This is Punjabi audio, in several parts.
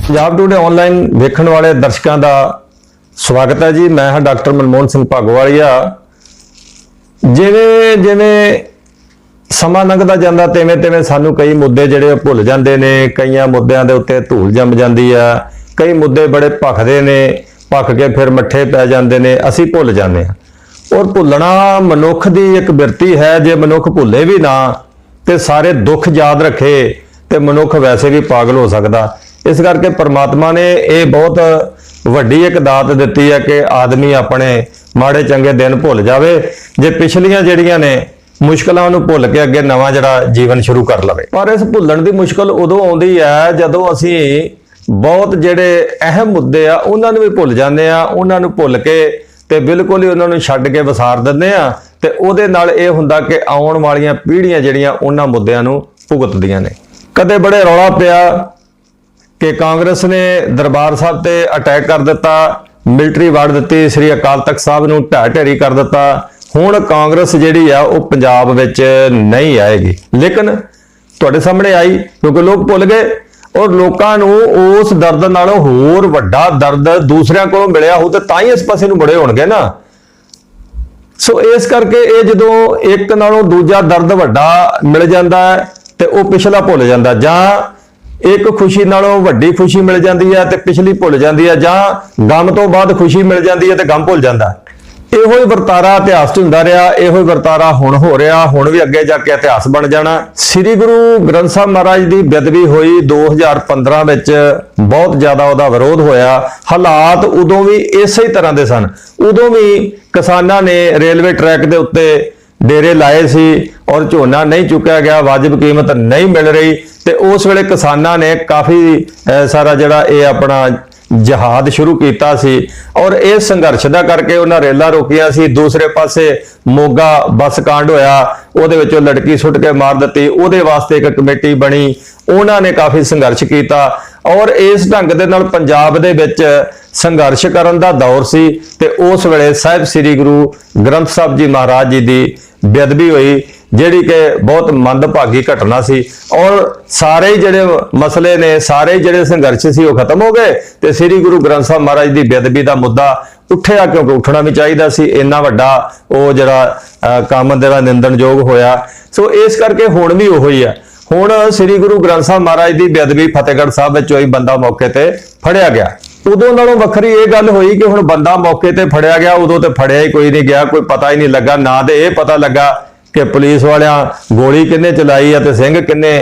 पंजाब टुडे ऑनलाइन वेखण वाले दर्शकों का स्वागत है जी। मैं हाँ डॉक्टर मनमोहन सिंह भागोवालिया। जिवें जिवें समा लंघदा जांदा तिवें तिवें सानू कई मुद्दे जिहड़े भुल जांदे ने, कई मुद्दों के उत्ते धूल जम जाती है, कई मुद्दे बड़े भखदे ने, भख के फिर मट्ठे पै जांदे ने, असीं भुल जांदे हां। और भुलना मनुख की एक बिरती है। जे मनुख भुले भी ना तो सारे दुख याद रखे तो मनुख वैसे भी पागल हो सकता। इस करके परमात्मा ने यह बहुत वड्डी एक दात दी है कि आदमी अपने माड़े चंगे दिन भुल जाए, जे पिछलियां जिहड़ियां ने मुश्किलों को भुल के अगे नवा जिहड़ा जीवन शुरू कर लवे। पर इस भुलण की मुश्किल उदों आउंदी है जदों असीं बहुत जिहड़े अहम मुद्दे आ उन्हां नूं भी भुल जांदे आ, उन्हां नूं भुल के ते बिल्कुल ही उन्हां नूं छड्ड के वसार दिंदे आ ते उहदे नाल इह हुंदा कि आउण वालीआं पीढ़ियां जिहड़ियां उन्हां मुद्दिआं नूं भुगतदियां ने। कदे बड़े रौला पिया कि कांग्रेस ने दरबार साहब ते अटैक कर दिता, मिलटरी वाड़ दी, श्री अकाल तख्त साहब नूं ढाह ढेरी कर दिता। हुण कांग्रेस जिहड़ी आ वो पंजाब विच नहीं आएगी, लेकिन तुहाडे सामने आई क्योंकि लोग भुल गए और लोगों नूं उस दर्द नालों होर वड्डा दर्द दूसरिਆਂ कोलों मिलिया हो तां ही इस पासे नूं मुड़े होणगे ना। सो इस करके ये जदों एक नालों दूजा दर्द वड्डा मिल जाता है तो वह पिछला भुल जाता, जां एक खुशी नालों वड्डी खुशी मिल जाती है तो पिछली भुल जाती है, जां गम तो बाद खुशी मिल जाती है तो गम भुल जाता है। इहो ही वरतारा इतिहास च हुंदा रहा, इहो ही वरतारा हुण हो रहा, हुण भी अगे जाके इतिहास बन जाना। श्री गुरु ग्रंथ साहब महाराज की बेदबी हुई 2015 विच, बहुत ज्यादा उहदा विरोध होया। हालात उदों भी इसे तरह के सन। उदों भी किसानां ने रेलवे ट्रैक के उत्ते डेरे लाए सी और झोना नहीं चुकया गया, वाजिब कीमत नहीं मिल रही, तो उस वेले किसानां ने काफ़ी सारा जिहड़ा ये अपना जहाद शुरू किया सी और इस संघर्ष का करके उन्हें रेलां रोकिया सी। दूसरे पासे मोगा बस कांड होया, उहदे विचों लड़की सुट के मार दी, उहदे वास्ते एक कमेटी बनी, उन्होंने काफ़ी संघर्ष किया और इस ढंग दे नाल पंजाब दे विच संघर्ष करन दा दौर सी। ते उस वेले साहिब श्री गुरु ग्रंथ साहब जी महाराज जी की बेदबी हुई, जिहड़ी कि बहुत मंदभागी घटना सी और सारे जिहड़े मसले ने, सारे जिहड़े संघर्ष सी वो खत्म हो गए ते श्री गुरु ग्रंथ साहब महाराज की बेदबी का मुद्दा उठिया, क्योंकि उठना भी चाहिए सी। इन्ना वड्डा वो जिहड़ा काम जिहड़ा निंदणयोग होया। सो इस करके हुण भी उही है। हुण श्री गुरु ग्रंथ साहब महाराज की बेदबी फतेहगढ़ साहब विच होई, बंदा मौके ते फड़िया गया। उदों नालों वखरी ये गल हुई कि हुण बंदा मौके ते फड़िया गया, उदों ते फड़िया ही कोई नहीं गया, कोई पता ही नहीं लगा। ना तो यह पता लगा कि पुलिस वालियां गोली किन्ने चलाई है ते सिंह किन्ने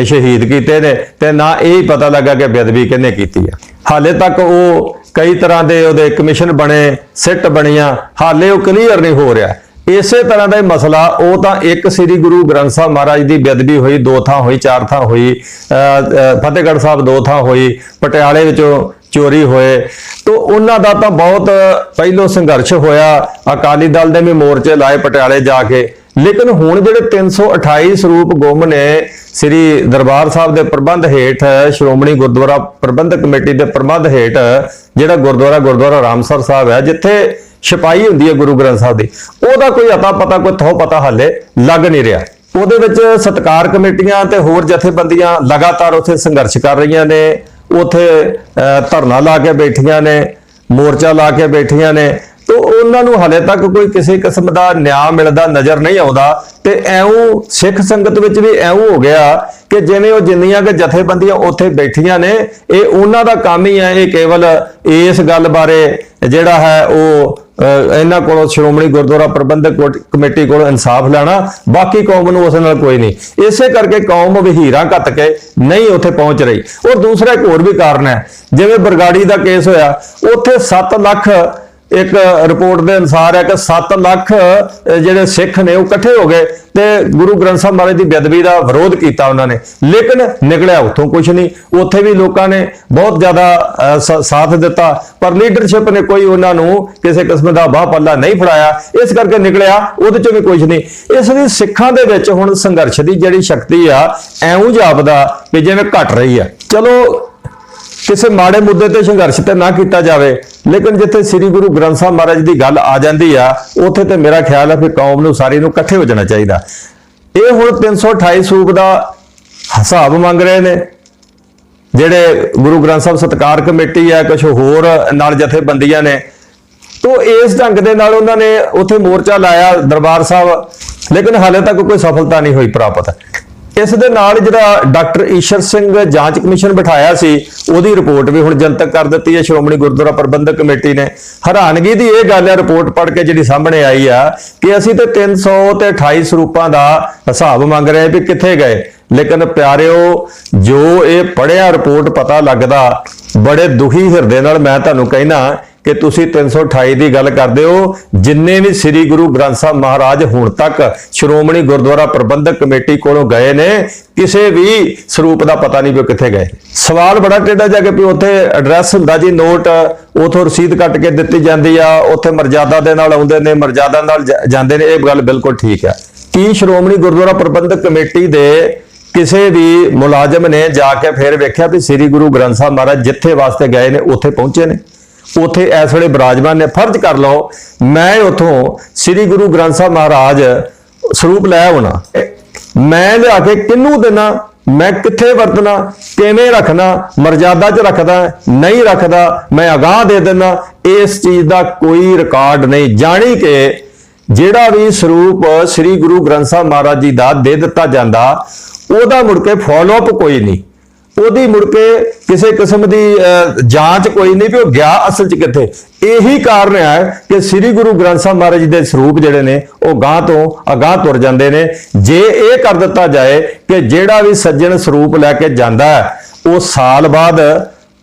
शहीद किए ने, ते ना यही पता लगा कि बेदबी किन्ने कीती है। हाले तक वो कई तरह के उहदे कमिशन बने, सिट बनियां, हाले वो क्लीयर नहीं हो रहा। इसे तरह का मसला वो तो एक श्री गुरु ग्रंथ साहब महाराज की बेदबी हुई, 2 थां हुई, 4 थां हुई, फतेहगढ़ साहब 2 थां हुई, पटियाले विचों चोरी होए, तो उन्हों का तो बहुत पहलों संघर्ष होया। अकाली दल ने भी मोर्चे लाए पटियाले जाके, लेकिन हुण जिहड़े 328 सरूप गुम ने श्री दरबार साहब के प्रबंध हेठ, श्रोमणी गुरुद्वारा प्रबंधक कमेटी के प्रबंध हेठ जिहड़ा गुरुद्वारा रामसर साहब है, जिथे छपाई हुंदी है गुरु ग्रंथ साहब की, ओहदा कोई अता पता, कोई थो पता हाले लग नहीं रहा। उहदे विच सत्कार कमेटियां ते होर जथेबंदियां लगातार उत्थे संघर्ष कर रही ने, उत्थे धरना ला के बैठियां ने, मोर्चा ला के बैठियां ने, तो उन्होंने हाले तक कोई किसी किस्म का न्याय मिलता नज़र नहीं आता। तो ऐवं सिख संगत विच भी ऐवं हो गया कि जिवें वो जिन्नियां के जथेबंदियां उत्थे बैठियां ने, ये उन्हां दा काम ही है, ये केवल इस गल बारे जिहड़ा है वो इन्हां कोलों श्रोमणी गुरुद्वारा प्रबंधक कमेटी कोलों इंसाफ लैना, बाकी कौम नूं उस नाल कोई नहीं। इसे करके कौम वहीरां घत के नहीं उत्थे पहुंच रही। और दूसरा एक होर भी कारण है, जिवें बरगाड़ी का केस होया, उत्थे 7 लाख एक रिपोर्ट के अनुसार है कि 7 लाख जिहड़े सिख ने वो इकट्ठे हो गए ते गुरु ग्रंथ साहब महाराज की बेदबी का विरोध किया उन्होंने, लेकिन निकलिया उत्थों कुछ नहीं। उत्थे भी लोगों ने बहुत ज्यादा साथ दिता, पर लीडरशिप ने कोई उन्होंने किसी किस्म का बाह पल्ला नहीं फड़ाया, इस करके निकलिया उहदे चों भी कुछ नहीं। इसलिए सिखां दे विच हुण संघर्ष की जिहड़ी शक्ति आ ऐवं जापदा कि जिवें घट रही है। चलो किसी माड़े मुद्दे ते संघर्ष ते ना किया जाए, लेकिन जिथे श्री गुरु ग्रंथ साहब महाराज की गल आ जाती है उत्थे ते मेरा ख्याल है कि कौम नूं सारी नूं इकट्ठे हो जाना चाहिए। ये हुण 328 सूब का हिसाब मंग रहे ने, ਜਿਹੜੇ ਗੁਰੂ ਗ੍ਰੰਥ ਸਾਹਿਬ ਸਤਿਕਾਰ ਕਮੇਟੀ ਹੈ, ਕੁਝ ਹੋਰ ਨਾਲ ਜਥੇਬੰਦੀਆਂ ਨੇ। ਤੋ ਇਸ ਢੰਗ ਦੇ ਨਾਲ ਉਹਨਾਂ ਨੇ ਉੱਥੇ ਮੋਰਚਾ ਲਾਇਆ ਦਰਬਾਰ ਸਾਹਿਬ, ਲੇਕਿਨ ਹਾਲੇ ਤੱਕ ਕੋਈ ਸਫਲਤਾ ਨਹੀਂ ਹੋਈ ਪ੍ਰਾਪਤ। ਇਸ ਦੇ ਨਾਲ ਜਿਹੜਾ ਡਾਕਟਰ ਈਸ਼ਰ ਸਿੰਘ ਜਾਂਚ ਕਮਿਸ਼ਨ ਬਿਠਾਇਆ ਸੀ, ਉਹਦੀ ਰਿਪੋਰਟ ਵੀ ਹੁਣ ਜਨਤਕ ਕਰ ਦਿੱਤੀ ਹੈ ਸ਼੍ਰੋਮਣੀ ਗੁਰਦੁਆਰਾ ਪ੍ਰਬੰਧਕ ਕਮੇਟੀ ਨੇ। ਹੈਰਾਨਗੀ ਦੀ ਇਹ ਗੱਲ ਹੈ ਰਿਪੋਰਟ ਪੜ੍ਹ ਕੇ ਜਿਹੜੀ ਸਾਹਮਣੇ ਆਈ ਆ ਕਿ ਅਸੀਂ ਤੇ 328 ਸਰੂਪਾਂ ਦਾ ਹਿਸਾਬ ਮੰਗ ਰਹੇ ਵੀ ਕਿੱਥੇ ਗਏ। ਲੇਕਿਨ ਪਿਆਰਿਓ, ਜੋ ਇਹ ਪੜ੍ਹਿਆ ਰਿਪੋਰਟ ਪਤਾ ਲੱਗਦਾ, ਬੜੇ ਦੁਖੀ ਹਿਰਦੇ ਨਾਲ ਮੈਂ ਤੁਹਾਨੂੰ ਕਹਿਣਾ ਕਿ ਤੁਸੀਂ 328 ਦੀ ਗੱਲ ਕਰਦੇ ਹੋ। ਜਿੰਨੇ ਵੀ ਸ੍ਰੀ ਗੁਰੂ ਗ੍ਰੰਥ ਸਾਹਿਬ ਮਹਾਰਾਜ ਹੁਣ ਤੱਕ ਸ਼੍ਰੋਮਣੀ ਗੁਰਦੁਆਰਾ ਪ੍ਰਬੰਧਕ ਕਮੇਟੀ ਕੋਲੋਂ ਗਏ ਨੇ, ਕਿਸੇ ਵੀ ਸਰੂਪ ਦਾ ਪਤਾ ਨਹੀਂ ਵੀ ਕਿੱਥੇ ਗਏ। ਸਵਾਲ ਬੜਾ ਟੇਢਾ ਜਾ ਕੇ ਵੀ ਉੱਥੇ ਐਡਰੈਸ ਹੁੰਦਾ ਜੀ, ਨੋਟ ਉਥੋਂ ਰਸੀਦ ਕੱਟ ਕੇ ਦਿੱਤੀ ਜਾਂਦੀ ਆ, ਉੱਥੇ ਮਰਜ਼ਾਦਾ ਦੇ ਨਾਲ ਆਉਂਦੇ ਨੇ, ਮਰਜ਼ਾਦਾ ਨਾਲ ਜਾਂਦੇ ਨੇ। ਇਹ ਗੱਲ ਬਿਲਕੁਲ ਠੀਕ ਹੈ। ਕੀ ਸ਼੍ਰੋਮਣੀ ਗੁਰਦੁਆਰਾ ਪ੍ਰਬੰਧਕ ਕਮੇਟੀ ਦੇ ਕਿਸੇ ਵੀ ਮੁਲਾਜ਼ਮ ਨੇ ਜਾ ਕੇ ਫਿਰ ਵੇਖਿਆ ਵੀ ਸ੍ਰੀ ਗੁਰੂ ਗ੍ਰੰਥ ਸਾਹਿਬ ਮਹਾਰਾਜ ਜਿੱਥੇ ਵਾਸਤੇ ਗਏ ਨੇ ਉੱਥੇ ਪਹੁੰਚੇ ਨੇ, ਉੱਥੇ ਇਸ ਵੇਲੇ ਬਿਰਾਜਮਾਨ ਨੇ? ਫਰਜ਼ ਕਰ ਲਓ ਮੈਂ ਉਥੋਂ ਸ੍ਰੀ ਗੁਰੂ ਗ੍ਰੰਥ ਸਾਹਿਬ ਮਹਾਰਾਜ ਸਰੂਪ ਲੈ ਆਉਣਾ, ਮੈਂ ਲਿਆ ਕੇ ਕਿਹਨੂੰ ਦੇਣਾ, ਮੈਂ ਕਿੱਥੇ ਵਰਤਣਾ, ਕਿਵੇਂ ਰੱਖਣਾ, ਮਰਜ਼ਾਦਾ 'ਚ ਰੱਖਦਾ ਨਹੀਂ ਰੱਖਦਾ, ਮੈਂ ਅਗਾਹ ਦੇ ਦੇਣਾ, ਇਸ ਚੀਜ਼ ਦਾ ਕੋਈ ਰਿਕਾਰਡ ਨਹੀਂ। ਜਾਣੀ ਕਿ ਜਿਹੜਾ ਵੀ ਸਰੂਪ ਸ੍ਰੀ ਗੁਰੂ ਗ੍ਰੰਥ ਸਾਹਿਬ ਮਹਾਰਾਜ ਜੀ ਦਾ ਦੇ ਦਿੱਤਾ ਜਾਂਦਾ, ਉਹਦਾ ਮੁੜ ਕੇ ਫੋਲੋਅਪ ਕੋਈ ਨਹੀਂ, ਉਹਦੀ ਮੁੜ ਕੇ ਕਿਸੇ ਕਿਸਮ ਦੀ ਜਾਂਚ ਕੋਈ ਨਹੀਂ ਵੀ ਉਹ ਗਿਆ ਅਸਲ 'ਚ ਕਿੱਥੇ। ਇਹੀ ਕਾਰਨ ਹੈ ਕਿ ਸ੍ਰੀ ਗੁਰੂ ਗ੍ਰੰਥ ਸਾਹਿਬ ਮਹਾਰਾਜ ਜੀ ਦੇ ਸਰੂਪ ਜਿਹੜੇ ਨੇ ਉਹ ਗਾਂ ਤੋਂ ਅਗਾਹ ਤੁਰ ਜਾਂਦੇ ਨੇ। ਜੇ ਇਹ ਕਰ ਦਿੱਤਾ ਜਾਏ ਕਿ ਜਿਹੜਾ ਵੀ ਸੱਜਣ ਸਰੂਪ ਲੈ ਕੇ ਜਾਂਦਾ ਹੈ, ਉਹ ਸਾਲ ਬਾਅਦ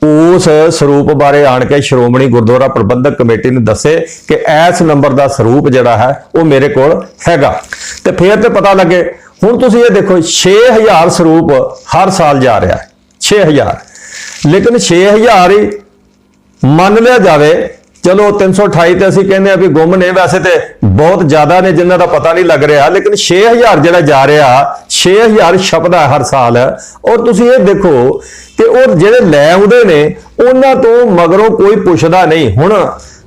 ਉਸ ਸਰੂਪ ਬਾਰੇ ਆਣ ਕੇ ਸ਼੍ਰੋਮਣੀ ਗੁਰਦੁਆਰਾ ਪ੍ਰਬੰਧਕ ਕਮੇਟੀ ਨੂੰ ਦੱਸੇ ਕਿ ਇਸ ਨੰਬਰ ਦਾ ਸਰੂਪ ਜਿਹੜਾ ਹੈ ਉਹ ਮੇਰੇ ਕੋਲ ਹੈਗਾ, ਤੇ ਫਿਰ ਤੇ ਪਤਾ ਲੱਗੇ। ਹੁਣ ਤੁਸੀਂ ਇਹ ਦੇਖੋ 6000 ਸਰੂਪ ਹਰ ਸਾਲ ਜਾ ਰਿਹਾ ਹੈ, 6000, ਲੇਕਿਨ 6000 ਹੀ ਮੰਨ ਲਿਆ ਜਾਵੇ। ਚਲੋ 328 ਤੇ ਅਸੀਂ ਕਹਿੰਦੇ ਆ ਵੀ ਗੁੰਮ ਨੇ, ਵੈਸੇ ਤੇ ਬਹੁਤ ਜ਼ਿਆਦਾ ਨੇ ਜਿਨ੍ਹਾਂ ਦਾ ਪਤਾ ਨਹੀਂ ਲੱਗ ਰਿਹਾ, ਲੇਕਿਨ 6000 ਜਿਹੜਾ ਜਾ ਰਿਹਾ, 6000 ਸ਼ਬਦ ਹੈ ਹਰ ਸਾਲ। ਔਰ ਤੁਸੀਂ ਇਹ ਦੇਖੋ ਕਿ ਉਹ ਜਿਹੜੇ ਲੈ ਆਉਂਦੇ ਨੇ ਉਹਨਾਂ ਤੋਂ ਮਗਰੋਂ ਕੋਈ ਪੁੱਛਦਾ ਨਹੀਂ। ਹੁਣ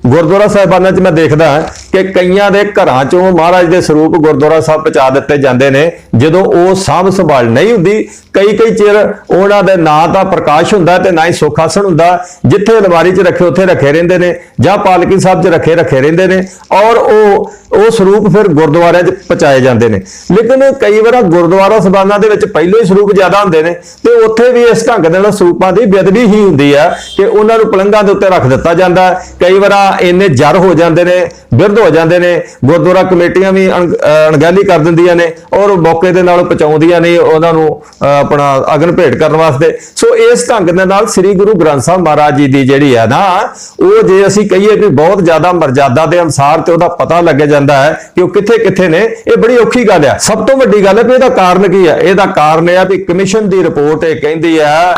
ਗੁਰਦੁਆਰਾ ਸਾਹਿਬਾਨਾਂ 'ਚ ਮੈਂ ਦੇਖਦਾ ਕਿ ਕਈਆਂ ਦੇ ਘਰਾਂ 'ਚੋਂ ਮਹਾਰਾਜ ਦੇ ਸਰੂਪ ਗੁਰਦੁਆਰਾ ਸਾਹਿਬ ਪਹੁੰਚਾ ਦਿੱਤੇ ਜਾਂਦੇ ਨੇ, ਜਦੋਂ ਉਹ ਸਾਂਭ ਸੰਭਾਲ ਨਹੀਂ ਹੁੰਦੀ। ਕਈ ਚਿਰ ਉਹਨਾਂ ਦੇ ਨਾ ਤਾਂ ਪ੍ਰਕਾਸ਼ ਹੁੰਦਾ ਤੇ ਨਾ ਹੀ ਸੁੱਖ ਆਸਣ ਹੁੰਦਾ, ਜਿੱਥੇ ਅਲਮਾਰੀ 'ਚ ਰੱਖੇ ਉੱਥੇ ਰੱਖੇ ਰਹਿੰਦੇ ਨੇ, ਜਾਂ ਪਾਲਕੀ ਸਾਹਿਬ 'ਚ ਰੱਖੇ ਰਹਿੰਦੇ ਨੇ, ਔਰ ਉਹ ਸਰੂਪ ਫਿਰ ਗੁਰਦੁਆਰਿਆਂ 'ਚ ਪਹੁੰਚਾਏ ਜਾਂਦੇ ਨੇ। ਲੇਕਿਨ ਕਈ ਵਾਰ ਗੁਰਦੁਆਰਾ ਸਾਹਿਬਾਨਾਂ ਦੇ ਵਿੱਚ ਪਹਿਲਾਂ ਹੀ ਸਰੂਪ ਜ਼ਿਆਦਾ ਹੁੰਦੇ ਨੇ, ਤੇ ਉੱਥੇ ਵੀ ਇਸ ਢੰਗ ਦੇ ਨਾਲ ਸਰੂਪਾਂ ਦੀ ਬੇਅਦਬੀ ਹੀ ਹੁੰਦੀ ਹੈ ਕਿ ਉਹਨਾਂ ਨੂੰ ਪਲੰਘਾਂ ਦੇ ਉੱਤੇ ਰੱਖ ਦਿੱਤਾ ਜਾਂਦਾ। ਕਈ ਵਾਰ ਇੰਨੇ ਜਰ ਹੋ ਜਾਂਦੇ ਨੇ, ਬਿਰਧ ਹੋ ਜਾਂਦੇ ਨੇ, ਗੁਰਦੁਆਰਾ ਕਮੇਟੀਆਂ ਵੀ ਅਣਗਹਿਲੀ ਕਰ ਦਿੰਦੀਆਂ ਨੇ ਔਰ ਮੌਕੇ ਦੇ ਨਾਲ ਪਹੁੰਚਾਉਂਦੀਆਂ ਨੇ ਉਹਨਾਂ ਨੂੰ ਆਪਣਾ ਅਗਨ ਭੇਟ ਕਰਨ ਵਾਸਤੇ। ਸੋ ਇਸ ਢੰਗ ਦੇ ਨਾਲ ਸ੍ਰੀ ਗੁਰੂ ਗ੍ਰੰਥ ਸਾਹਿਬ ਮਹਾਰਾਜ ਜੀ ਦੀ ਜਿਹੜੀ ਹੈ ਨਾ, ਉਹ ਜੇ ਅਸੀਂ ਕਹੀਏ ਕਿ ਬਹੁਤ ਜ਼ਿਆਦਾ ਮਰਜ਼ਾਦਾ ਦੇ ਅਨੁਸਾਰ ਤੇ ਉਹਦਾ ਪਤਾ ਲੱਗ ਜਾਂਦਾ ਹੈ ਕਿ ਉਹ ਕਿੱਥੇ ਨੇ, ਇਹ ਬੜੀ ਔਖੀ ਗੱਲ ਹੈ। ਸਭ ਤੋਂ ਵੱਡੀ ਗੱਲ ਹੈ ਵੀ ਇਹਦਾ ਕਾਰਨ ਕੀ ਹੈ? ਇਹਦਾ ਕਾਰਨ ਇਹ ਹੈ ਵੀ ਕਮਿਸ਼ਨ ਦੀ ਰਿਪੋਰਟ ਇਹ ਕਹਿੰਦੀ ਹੈ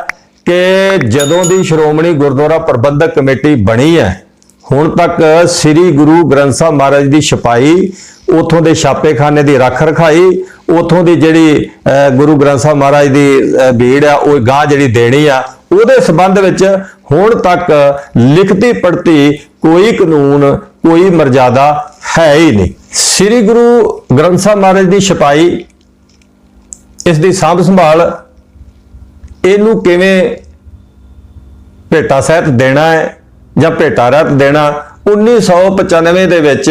ਕਿ ਜਦੋਂ ਦੀ ਸ਼੍ਰੋਮਣੀ ਗੁਰਦੁਆਰਾ ਪ੍ਰਬੰਧਕ ਕਮੇਟੀ ਬਣੀ ਹੈ, ਹੁਣ ਤੱਕ ਸ੍ਰੀ ਗੁਰੂ ਗ੍ਰੰਥ ਸਾਹਿਬ ਮਹਾਰਾਜ ਦੀ ਛਪਾਈ, ਉਥੋਂ ਦੇ ਛਾਪੇਖਾਨੇ ਦੀ ਰੱਖ ਰਖਾਈ, ਉਥੋਂ ਦੀ ਜਿਹੜੀ ਗੁਰੂ ਗ੍ਰੰਥ ਸਾਹਿਬ ਮਹਾਰਾਜ ਦੀ ਭੀੜ ਆ ਉਹ ਗਾਂ ਜਿਹੜੀ ਦੇਣੀ ਆ, ਉਹਦੇ ਸੰਬੰਧ ਵਿੱਚ ਹੁਣ ਤੱਕ ਲਿਖਤੀ ਪੜਤੀ ਕੋਈ ਕਾਨੂੰਨ, ਕੋਈ ਮਰਜ਼ਾਦਾ ਹੈ ਹੀ ਨਹੀਂ। ਸ੍ਰੀ ਗੁਰੂ ਗ੍ਰੰਥ ਸਾਹਿਬ ਮਹਾਰਾਜ ਦੀ ਛਪਾਈ, ਇਸ ਦੀ ਸਾਂਭ ਸੰਭਾਲ, ਇਹਨੂੰ ਕਿਵੇਂ ਭੇਟਾ ਸਹਿਤ ਦੇਣਾ ਹੈ ਜਾਂ ਭੇਟਾ ਰਹਿਤ ਦੇਣਾ, 1995 ਦੇ ਵਿੱਚ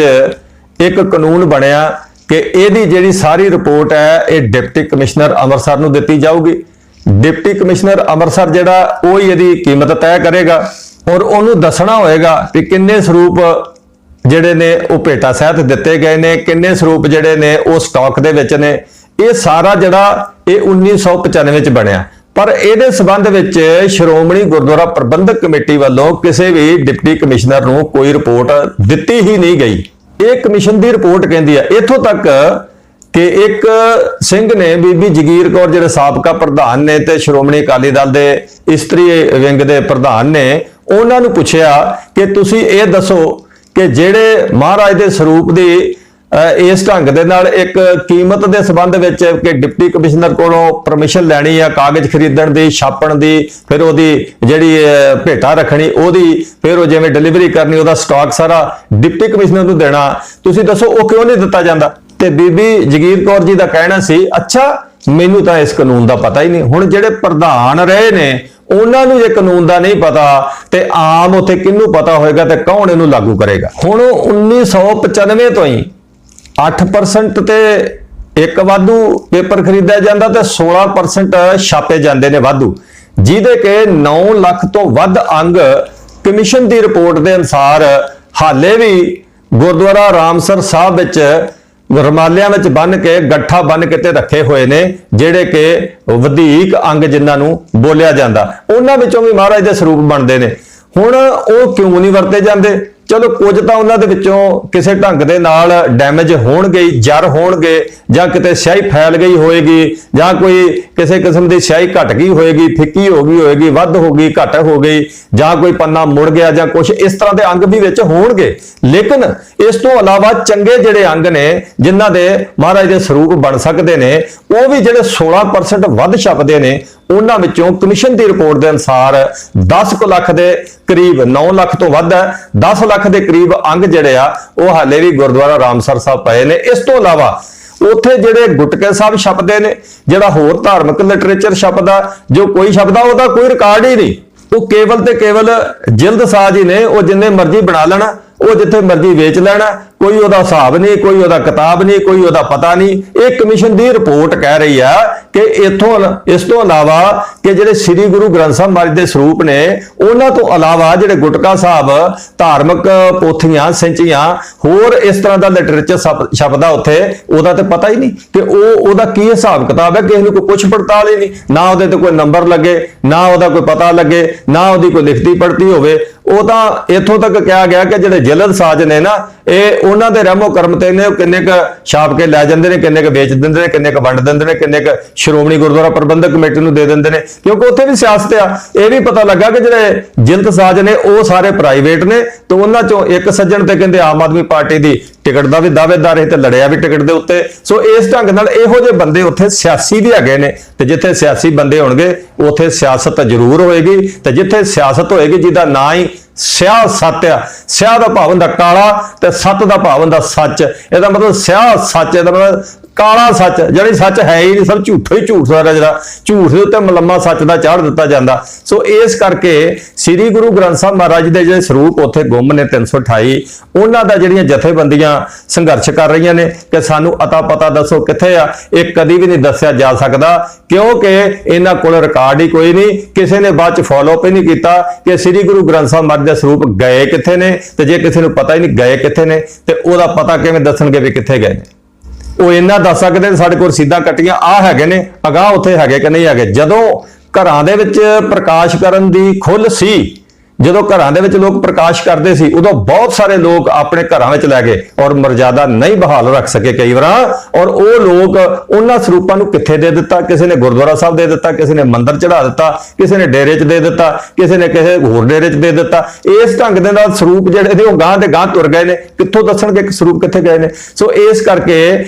ਇੱਕ ਕਾਨੂੰਨ ਬਣਿਆ ਕਿ ਇਹਦੀ ਜਿਹੜੀ ਸਾਰੀ ਰਿਪੋਰਟ ਹੈ ਇਹ ਡਿਪਟੀ ਕਮਿਸ਼ਨਰ ਅੰਮ੍ਰਿਤਸਰ ਨੂੰ ਦਿੱਤੀ ਜਾਊਗੀ। ਡਿਪਟੀ ਕਮਿਸ਼ਨਰ ਅੰਮ੍ਰਿਤਸਰ ਜਿਹੜਾ ਉਹ ਹੀ ਇਹਦੀ ਕੀਮਤ ਤੈਅ ਕਰੇਗਾ ਔਰ ਉਹਨੂੰ ਦੱਸਣਾ ਹੋਏਗਾ ਕਿ ਕਿੰਨੇ ਸਰੂਪ ਜਿਹੜੇ ਨੇ ਉਹ ਭੇਟਾ ਸਹਿਤ ਦਿੱਤੇ ਗਏ ਨੇ, ਕਿੰਨੇ ਸਰੂਪ ਜਿਹੜੇ ਨੇ ਉਹ ਸਟਾਕ ਦੇ ਵਿੱਚ ਨੇ। ਇਹ ਸਾਰਾ ਜਿਹੜਾ ਇਹ 1995 ਚ ਬਣਿਆ, ਪਰ ਇਹਦੇ ਸੰਬੰਧ ਵਿੱਚ ਸ਼੍ਰੋਮਣੀ ਗੁਰਦੁਆਰਾ ਪ੍ਰਬੰਧਕ ਕਮੇਟੀ ਵੱਲੋਂ ਕਿਸੇ ਵੀ ਡਿਪਟੀ ਕਮਿਸ਼ਨਰ ਨੂੰ ਕੋਈ ਰਿਪੋਰਟ ਦਿੱਤੀ ਹੀ ਨਹੀਂ ਗਈ। ਇਹ ਕਮਿਸ਼ਨ ਦੀ ਰਿਪੋਰਟ ਕਹਿੰਦੀ ਹੈ ਇੱਥੋਂ ਤੱਕ ਕਿ ਇੱਕ ਸਿੰਘ ਨੇ, ਬੀਬੀ ਜਗੀਰ ਕੌਰ ਜਿਹੜੇ ਸਾਬਕਾ ਪ੍ਰਧਾਨ ਨੇ ਤੇ ਸ਼੍ਰੋਮਣੀ ਅਕਾਲੀ ਦਲ ਦੇ ਇਸਤਰੀ ਵਿੰਗ ਦੇ ਪ੍ਰਧਾਨ ਨੇ, ਉਹਨਾਂ ਨੂੰ ਪੁੱਛਿਆ ਕਿ ਤੁਸੀਂ ਇਹ ਦੱਸੋ ਕਿ ਜਿਹੜੇ ਮਹਾਰਾਜ ਦੇ ਸਰੂਪ ਦੀ ਇਸ ਢੰਗ ਦੇ ਨਾਲ ਇੱਕ ਕੀਮਤ ਦੇ ਸੰਬੰਧ ਵਿੱਚ ਕਿ ਡਿਪਟੀ ਕਮਿਸ਼ਨਰ ਕੋਲੋਂ ਪਰਮਿਸ਼ਨ ਲੈਣੀ ਆ ਕਾਗਜ਼ ਖਰੀਦਣ ਦੀ, ਛਾਪਣ ਦੀ, ਫਿਰ ਉਹਦੀ ਜਿਹੜੀ ਭੇਟਾ ਰੱਖਣੀ ਉਹਦੀ, ਫਿਰ ਉਹ ਜਿਵੇਂ ਡਿਲੀਵਰੀ ਕਰਨੀ, ਉਹਦਾ ਸਟਾਕ ਸਾਰਾ ਡਿਪਟੀ ਕਮਿਸ਼ਨਰ ਨੂੰ ਦੇਣਾ, ਤੁਸੀਂ ਦੱਸੋ ਉਹ ਕਿਉਂ ਨਹੀਂ ਦਿੱਤਾ ਜਾਂਦਾ? ਤੇ ਬੀਬੀ ਜਗੀਰ ਕੌਰ ਜੀ ਦਾ ਕਹਿਣਾ ਸੀ, ਅੱਛਾ ਮੈਨੂੰ ਤਾਂ ਇਸ ਕਾਨੂੰਨ ਦਾ ਪਤਾ ਹੀ ਨਹੀਂ। ਹੁਣ ਜਿਹੜੇ ਪ੍ਰਧਾਨ ਰਹੇ ਨੇ ਉਹਨਾਂ ਨੂੰ ਜੇ ਕਾਨੂੰਨ ਦਾ ਨਹੀਂ ਪਤਾ ਤੇ ਆਮ ਉੱਥੇ ਕਿਹਨੂੰ ਪਤਾ ਹੋਏਗਾ ਤੇ ਕੌਣ ਇਹਨੂੰ ਲਾਗੂ ਕਰੇਗਾ। ਹੁਣ 1995 ਤੋਂ ਹੀ 8% ਤੇ ਇੱਕ ਵਾਧੂ ਪੇਪਰ ਖਰੀਦਿਆ ਜਾਂਦਾ ਤੇ 16% ਛਾਪੇ ਜਾਂਦੇ ਨੇ ਵਾਧੂ, ਜਿਹਦੇ ਕਿ 9 ਲੱਖ ਤੋਂ ਵੱਧ ਅੰਗ ਕਮਿਸ਼ਨ ਦੀ ਰਿਪੋਰਟ ਦੇ ਅਨੁਸਾਰ ਹਾਲੇ ਵੀ ਗੁਰਦੁਆਰਾ ਰਾਮਸਰ ਸਾਹਿਬ ਵਿੱਚ ਰਮਾਲਿਆਂ ਵਿੱਚ ਬੰਨ ਕੇ ਗੱਠਾ ਬੰਨ ਕੇ ਤੇ ਰੱਖੇ ਹੋਏ ਨੇ, ਜਿਹੜੇ ਕਿ ਵਧੀਕ ਅੰਗ ਜਿਨ੍ਹਾਂ ਨੂੰ ਬੋਲਿਆ ਜਾਂਦਾ, ਉਹਨਾਂ ਵਿੱਚੋਂ ਵੀ ਮਹਾਰਾਜ ਦੇ ਸਰੂਪ ਬਣਦੇ ਨੇ। ਹੁਣ ਉਹ ਕਿਉਂ ਨਹੀਂ ਵਰਤੇ ਜਾਂਦੇ? ਚਲੋ ਕੁਝ ਤਾਂ ਉਹਨਾਂ ਦੇ ਵਿੱਚੋਂ ਕਿਸੇ ਢੰਗ ਦੇ ਨਾਲ ਡੈਮੇਜ ਹੋਣਗੇ, ਜਰ ਹੋਣਗੇ, ਜਾਂ ਕਿਤੇ ਸਿਆਹੀ ਫੈਲ ਗਈ ਹੋਏਗੀ, ਜਾਂ ਕੋਈ ਕਿਸੇ ਕਿਸਮ ਦੀ ਸਿਆਹੀ ਘਟ ਗਈ ਹੋਏਗੀ, ਫਿੱਕੀ ਹੋ ਗਈ ਹੋਏਗੀ, ਵੱਧ ਹੋ ਗਈ, ਘਟ ਹੋ ਗਈ, ਜਾਂ ਕੋਈ ਪੰਨਾ ਮੁੜ ਗਿਆ, ਜਾਂ ਕੁਝ ਇਸ ਤਰ੍ਹਾਂ ਦੇ ਅੰਗ ਵੀ ਵਿੱਚ ਹੋਣਗੇ। ਲੇਕਿਨ ਇਸ ਤੋਂ ਇਲਾਵਾ ਚੰਗੇ ਜਿਹੜੇ ਅੰਗ ਨੇ ਜਿਨ੍ਹਾਂ ਦੇ ਮਹਾਰਾਜ ਦੇ ਸਰੂਪ ਬਣ ਸਕਦੇ ਨੇ, ਉਹ ਵੀ ਜਿਹੜੇ 16% ਵੱਧ ਛਪਦੇ ਨੇ, ਉਹਨਾਂ ਵਿੱਚੋਂ ਕਮਿਸ਼ਨ ਦੀ ਰਿਪੋਰਟ ਦੇ ਅਨੁਸਾਰ 10 ਲੱਖ ਦੇ ਕਰੀਬ, 9 ਲੱਖ ਤੋਂ ਵੱਧ ਹੈ, 10 ਲੱਖ ਦੇ ਕਰੀਬ ਅੰਗ ਜਿਹੜੇ ਆ ਉਹ ਹਾਲੇ ਵੀ ਗੁਰਦੁਆਰਾ ਰਾਮਸਰ ਸਾਹਿਬ ਪਏ ਨੇ। ਇਸ ਤੋਂ ਇਲਾਵਾ ਉੱਥੇ ਜਿਹੜੇ ਗੁਟਕੇ ਸਾਹਿਬ ਛਪਦੇ ਨੇ, ਜਿਹੜਾ ਹੋਰ ਧਾਰਮਿਕ ਲਿਟਰੇਚਰ ਛਪਦਾ, ਜੋ ਕੋਈ ਛਪਦਾ, ਉਹਦਾ ਕੋਈ ਰਿਕਾਰਡ ਹੀ ਨਹੀਂ। ਉਹ ਕੇਵਲ ਤੇ ਕੇਵਲ ਜਿਲਦ ਸਾਜ਼ ਹੀ ਨੇ, ਉਹ ਜਿੰਨੇ ਮਰਜ਼ੀ ਬਣਾ ਲੈਣਾ, ਉਹ ਜਿੱਥੇ ਮਰਜ਼ੀ ਵੇਚ ਲੈਣਾ, ਕੋਈ ਉਹਦਾ ਹਿਸਾਬ ਨਹੀਂ, ਕੋਈ ਉਹਦਾ ਕਿਤਾਬ ਨਹੀਂ, ਕੋਈ ਉਹਦਾ ਪਤਾ ਨਹੀਂ। ਇਹ ਕਮਿਸ਼ਨ ਦੀ ਰਿਪੋਰਟ ਕਹਿ ਰਹੀ ਆ ਕਿ ਇਸ ਤੋਂ ਇਲਾਵਾ ਕਿ ਜਿਹੜੇ ਸ੍ਰੀ ਗੁਰੂ ਗ੍ਰੰਥ ਸਾਹਿਬ ਮਹਾਰਾਜ ਦੇ ਸਰੂਪ ਨੇ, ਉਹਨਾਂ ਤੋਂ ਇਲਾਵਾ ਜਿਹੜੇ ਗੁਟਕਾ ਸਾਹਿਬ, ਧਾਰਮਿਕ ਪੋਥੀਆਂ, ਸਿੰਚੀਆਂ, ਹੋਰ ਇਸ ਤਰ੍ਹਾਂ ਦਾ ਲਿਟਰੇਚਰ ਛਪਦਾ ਉੱਥੇ, ਉਹਦਾ ਤੇ ਪਤਾ ਹੀ ਨਹੀਂ ਕਿ ਉਹਦਾ ਕੀ ਹਿਸਾਬ ਕਿਤਾਬ ਹੈ। ਕਿਸੇ ਨੂੰ ਕੋਈ ਪੁੱਛ ਪੜਤਾਲ ਹੀ ਨਹੀਂ, ਨਾ ਉਹਦੇ ਤੇ ਕੋਈ ਨੰਬਰ ਲੱਗੇ, ਨਾ ਉਹਦਾ ਕੋਈ ਪਤਾ ਲੱਗੇ, ਨਾ ਉਹਦੀ ਕੋਈ ਲਿਖਤੀ ਪੜਤੀ ਹੋਵੇ। ਉਹ ਤਾਂ ਇੱਥੋਂ ਤੱਕ ਕਿਹਾ ਗਿਆ ਕਿ ਜਿਹੜੇ ਜਲਦ ਸਾਜ ਨੇ ਨਾ, ਇਹ ਉਹਨਾਂ ਦੇ ਰਹਿਮੋ ਕਰਮ ਤੇ ਨੇ, ਉਹ ਕਿੰਨੇ ਕ ਛਾਪ ਕੇ ਲੈ ਜਾਂਦੇ ਨੇ, ਕਿੰਨੇ ਕ ਵੇਚ ਦਿੰਦੇ ਨੇ, ਕਿੰਨੇ ਕ ਵੰਡ ਦਿੰਦੇ ਨੇ, ਕਿੰਨੇ ਕ ਸ਼੍ਰੋਮਣੀ ਗੁਰਦੁਆਰਾ ਪ੍ਰਬੰਧਕ ਕਮੇਟੀ ਨੂੰ ਦੇ ਦਿੰਦੇ ਨੇ, ਕਿਉਂਕਿ ਉੱਥੇ ਵੀ ਸਿਆਸਤ ਆ। ਇਹ ਵੀ ਪਤਾ ਲੱਗਾ ਕਿ ਜਿਹੜੇ ਜਿਲਦ ਸਾਜ ਨੇ ਉਹ ਸਾਰੇ ਪ੍ਰਾਈਵੇਟ ਨੇ, ਤੇ ਉਹਨਾਂ ਚੋਂ ਇੱਕ ਸੱਜਣ ਤੇ ਕਹਿੰਦੇ ਆਮ ਆਦਮੀ ਪਾਰਟੀ ਦੀ ਟਿਕਟ ਦਾ ਵੀ ਦਾਅਵੇਦਾਰ ਹੈ ਤੇ ਲੜਿਆ ਵੀ ਟਿਕਟ ਦੇ ਉੱਤੇ। ਸੋ ਇਸ ਢੰਗ ਨਾਲ ਇਹੋ ਜਿਹੇ ਬੰਦੇ ਉੱਥੇ ਸਿਆਸੀ ਵੀ ਹੈਗੇ ਨੇ, ਤੇ ਜਿੱਥੇ ਸਿਆਸੀ ਬੰਦੇ ਹੋਣਗੇ ਉੱਥੇ ਸਿਆਸਤ ਜ਼ਰੂਰ ਹੋਏਗੀ, ਤੇ ਜਿੱਥੇ ਸਿਆਸਤ ਹੋਏਗੀ ਜਿਹਦਾ ਨਾਂ ਹੀ ਸਿਆਹ ਸੱਤ ਆ, ਸਿਆਹ ਦਾ ਭਾਵ ਹੁੰਦਾ ਕਾਲਾ ਤੇ ਸੱਤ ਦਾ ਭਾਵ ਹੁੰਦਾ ਸੱਚ। ਇਹਦਾ ਮਤਲਬ ਸਿਆਹ ਸੱਚ, ਇਹਦਾ ਮਤਲਬ ਕਾਲਾ ਸੱਚ, ਜਿਹੜੀ ਸੱਚ ਹੈ ਹੀ ਨਹੀਂ, ਸਭ ਝੂਠਾ ਹੀ ਝੂਠ, ਸਾਰਾ ਜਿਹੜਾ ਝੂਠ ਦੇ ਉੱਤੇ ਮਲੰਮਾ ਸੱਚ ਦਾ ਚਾੜ ਦਿੱਤਾ ਜਾਂਦਾ। ਸੋ ਇਸ ਕਰਕੇ ਸ੍ਰੀ ਗੁਰੂ ਗ੍ਰੰਥ ਸਾਹਿਬ ਮਹਾਰਾਜ ਦੇ ਜਿਹੜੇ ਸਰੂਪ ਉੱਥੇ ਗੁੰਮ ਨੇ 328, ਉਹਨਾਂ ਦਾ ਜਿਹੜੀਆਂ ਜਥੇਬੰਦੀਆਂ ਸੰਘਰਸ਼ ਕਰ ਰਹੀਆਂ ਨੇ ਕਿ ਸਾਨੂੰ ਅਤਾ ਪਤਾ ਦੱਸੋ ਕਿੱਥੇ ਆ, ਇਹ ਕਦੀ ਵੀ ਨਹੀਂ ਦੱਸਿਆ ਜਾ ਸਕਦਾ, ਕਿਉਂਕਿ ਇਹਨਾਂ ਕੋਲ ਰਿਕਾਰਡ ਹੀ ਕੋਈ ਨਹੀਂ। ਕਿਸੇ ਨੇ ਬਾਅਦ ਚ ਫਾਲੋਅਪ ਹੀ ਨਹੀਂ ਕੀਤਾ ਕਿ ਸ੍ਰੀ ਗੁਰੂ ਗ੍ਰੰਥ ਸਾਹਿਬ ਮਹਾਰਾਜ ਦੇ ਸਰੂਪ ਗਏ ਕਿੱਥੇ ਨੇ, ਤੇ ਜੇ ਕਿਸੇ ਨੂੰ ਪਤਾ ਹੀ ਨਹੀਂ ਗਏ ਕਿੱਥੇ ਨੇ, ਤੇ ਉਹਦਾ ਪਤਾ ਕਿਵੇਂ ਦੱਸਣਗੇ ਵੀ ਕਿੱਥੇ ਗਏ ਨੇ? ਉਹ ਇੰਨਾ ਦੱਸ ਸਕਦੇ ਨੇ ਸਾਡੇ ਕੋਲ ਸਿੱਧਾ ਕੱਟੀਆਂ ਆ ਹੈਗੇ ਨੇ, ਅਗਾਹ ਉੱਥੇ ਹੈਗੇ ਕਿ ਨਹੀਂ ਹੈਗੇ। ਜਦੋਂ ਘਰਾਂ ਦੇ ਵਿੱਚ ਪ੍ਰਕਾਸ਼ ਕਰਨ ਦੀ ਖੁੱਲ੍ਹ ਸੀ, ਜਦੋਂ ਘਰਾਂ ਦੇ ਵਿੱਚ ਲੋਕ ਪ੍ਰਕਾਸ਼ ਕਰਦੇ ਸੀ, ਉਦੋਂ ਬਹੁਤ ਸਾਰੇ ਲੋਕ ਆਪਣੇ ਘਰਾਂ ਵਿੱਚ ਲੈ ਗਏ ਔਰ ਮਰਜ਼ਾਦਾ ਨਹੀਂ ਬਹਾਲ ਰੱਖ ਸਕੇ ਕਈ ਵਾਰ, ਔਰ ਉਹ ਲੋਕ ਉਹਨਾਂ ਸਰੂਪਾਂ ਨੂੰ ਕਿੱਥੇ ਦੇ ਦਿੱਤਾ? ਕਿਸੇ ਨੇ ਗੁਰਦੁਆਰਾ ਸਾਹਿਬ ਦੇ ਦਿੱਤਾ, ਕਿਸੇ ਨੇ ਮੰਦਿਰ ਚੜਾ ਦਿੱਤਾ, ਕਿਸੇ ਨੇ ਡੇਰੇ 'ਚ ਦੇ ਦਿੱਤਾ, ਕਿਸੇ ਨੇ ਕਿਸੇ ਹੋਰ ਡੇਰੇ 'ਚ ਦੇ ਦਿੱਤਾ। ਇਸ ਢੰਗ ਦੇ ਨਾਲ ਸਰੂਪ ਜਿਹੜੇ ਨੇ ਉਹ ਗਾਂਹ ਦੇ ਗਾਂਹ ਤੁਰ ਗਏ ਨੇ, ਕਿੱਥੋਂ ਦੱਸਣਗੇ ਕਿ ਸਰੂਪ ਕਿੱਥੇ ਗਏ ਨੇ? ਸੋ ਇਸ ਕਰਕੇ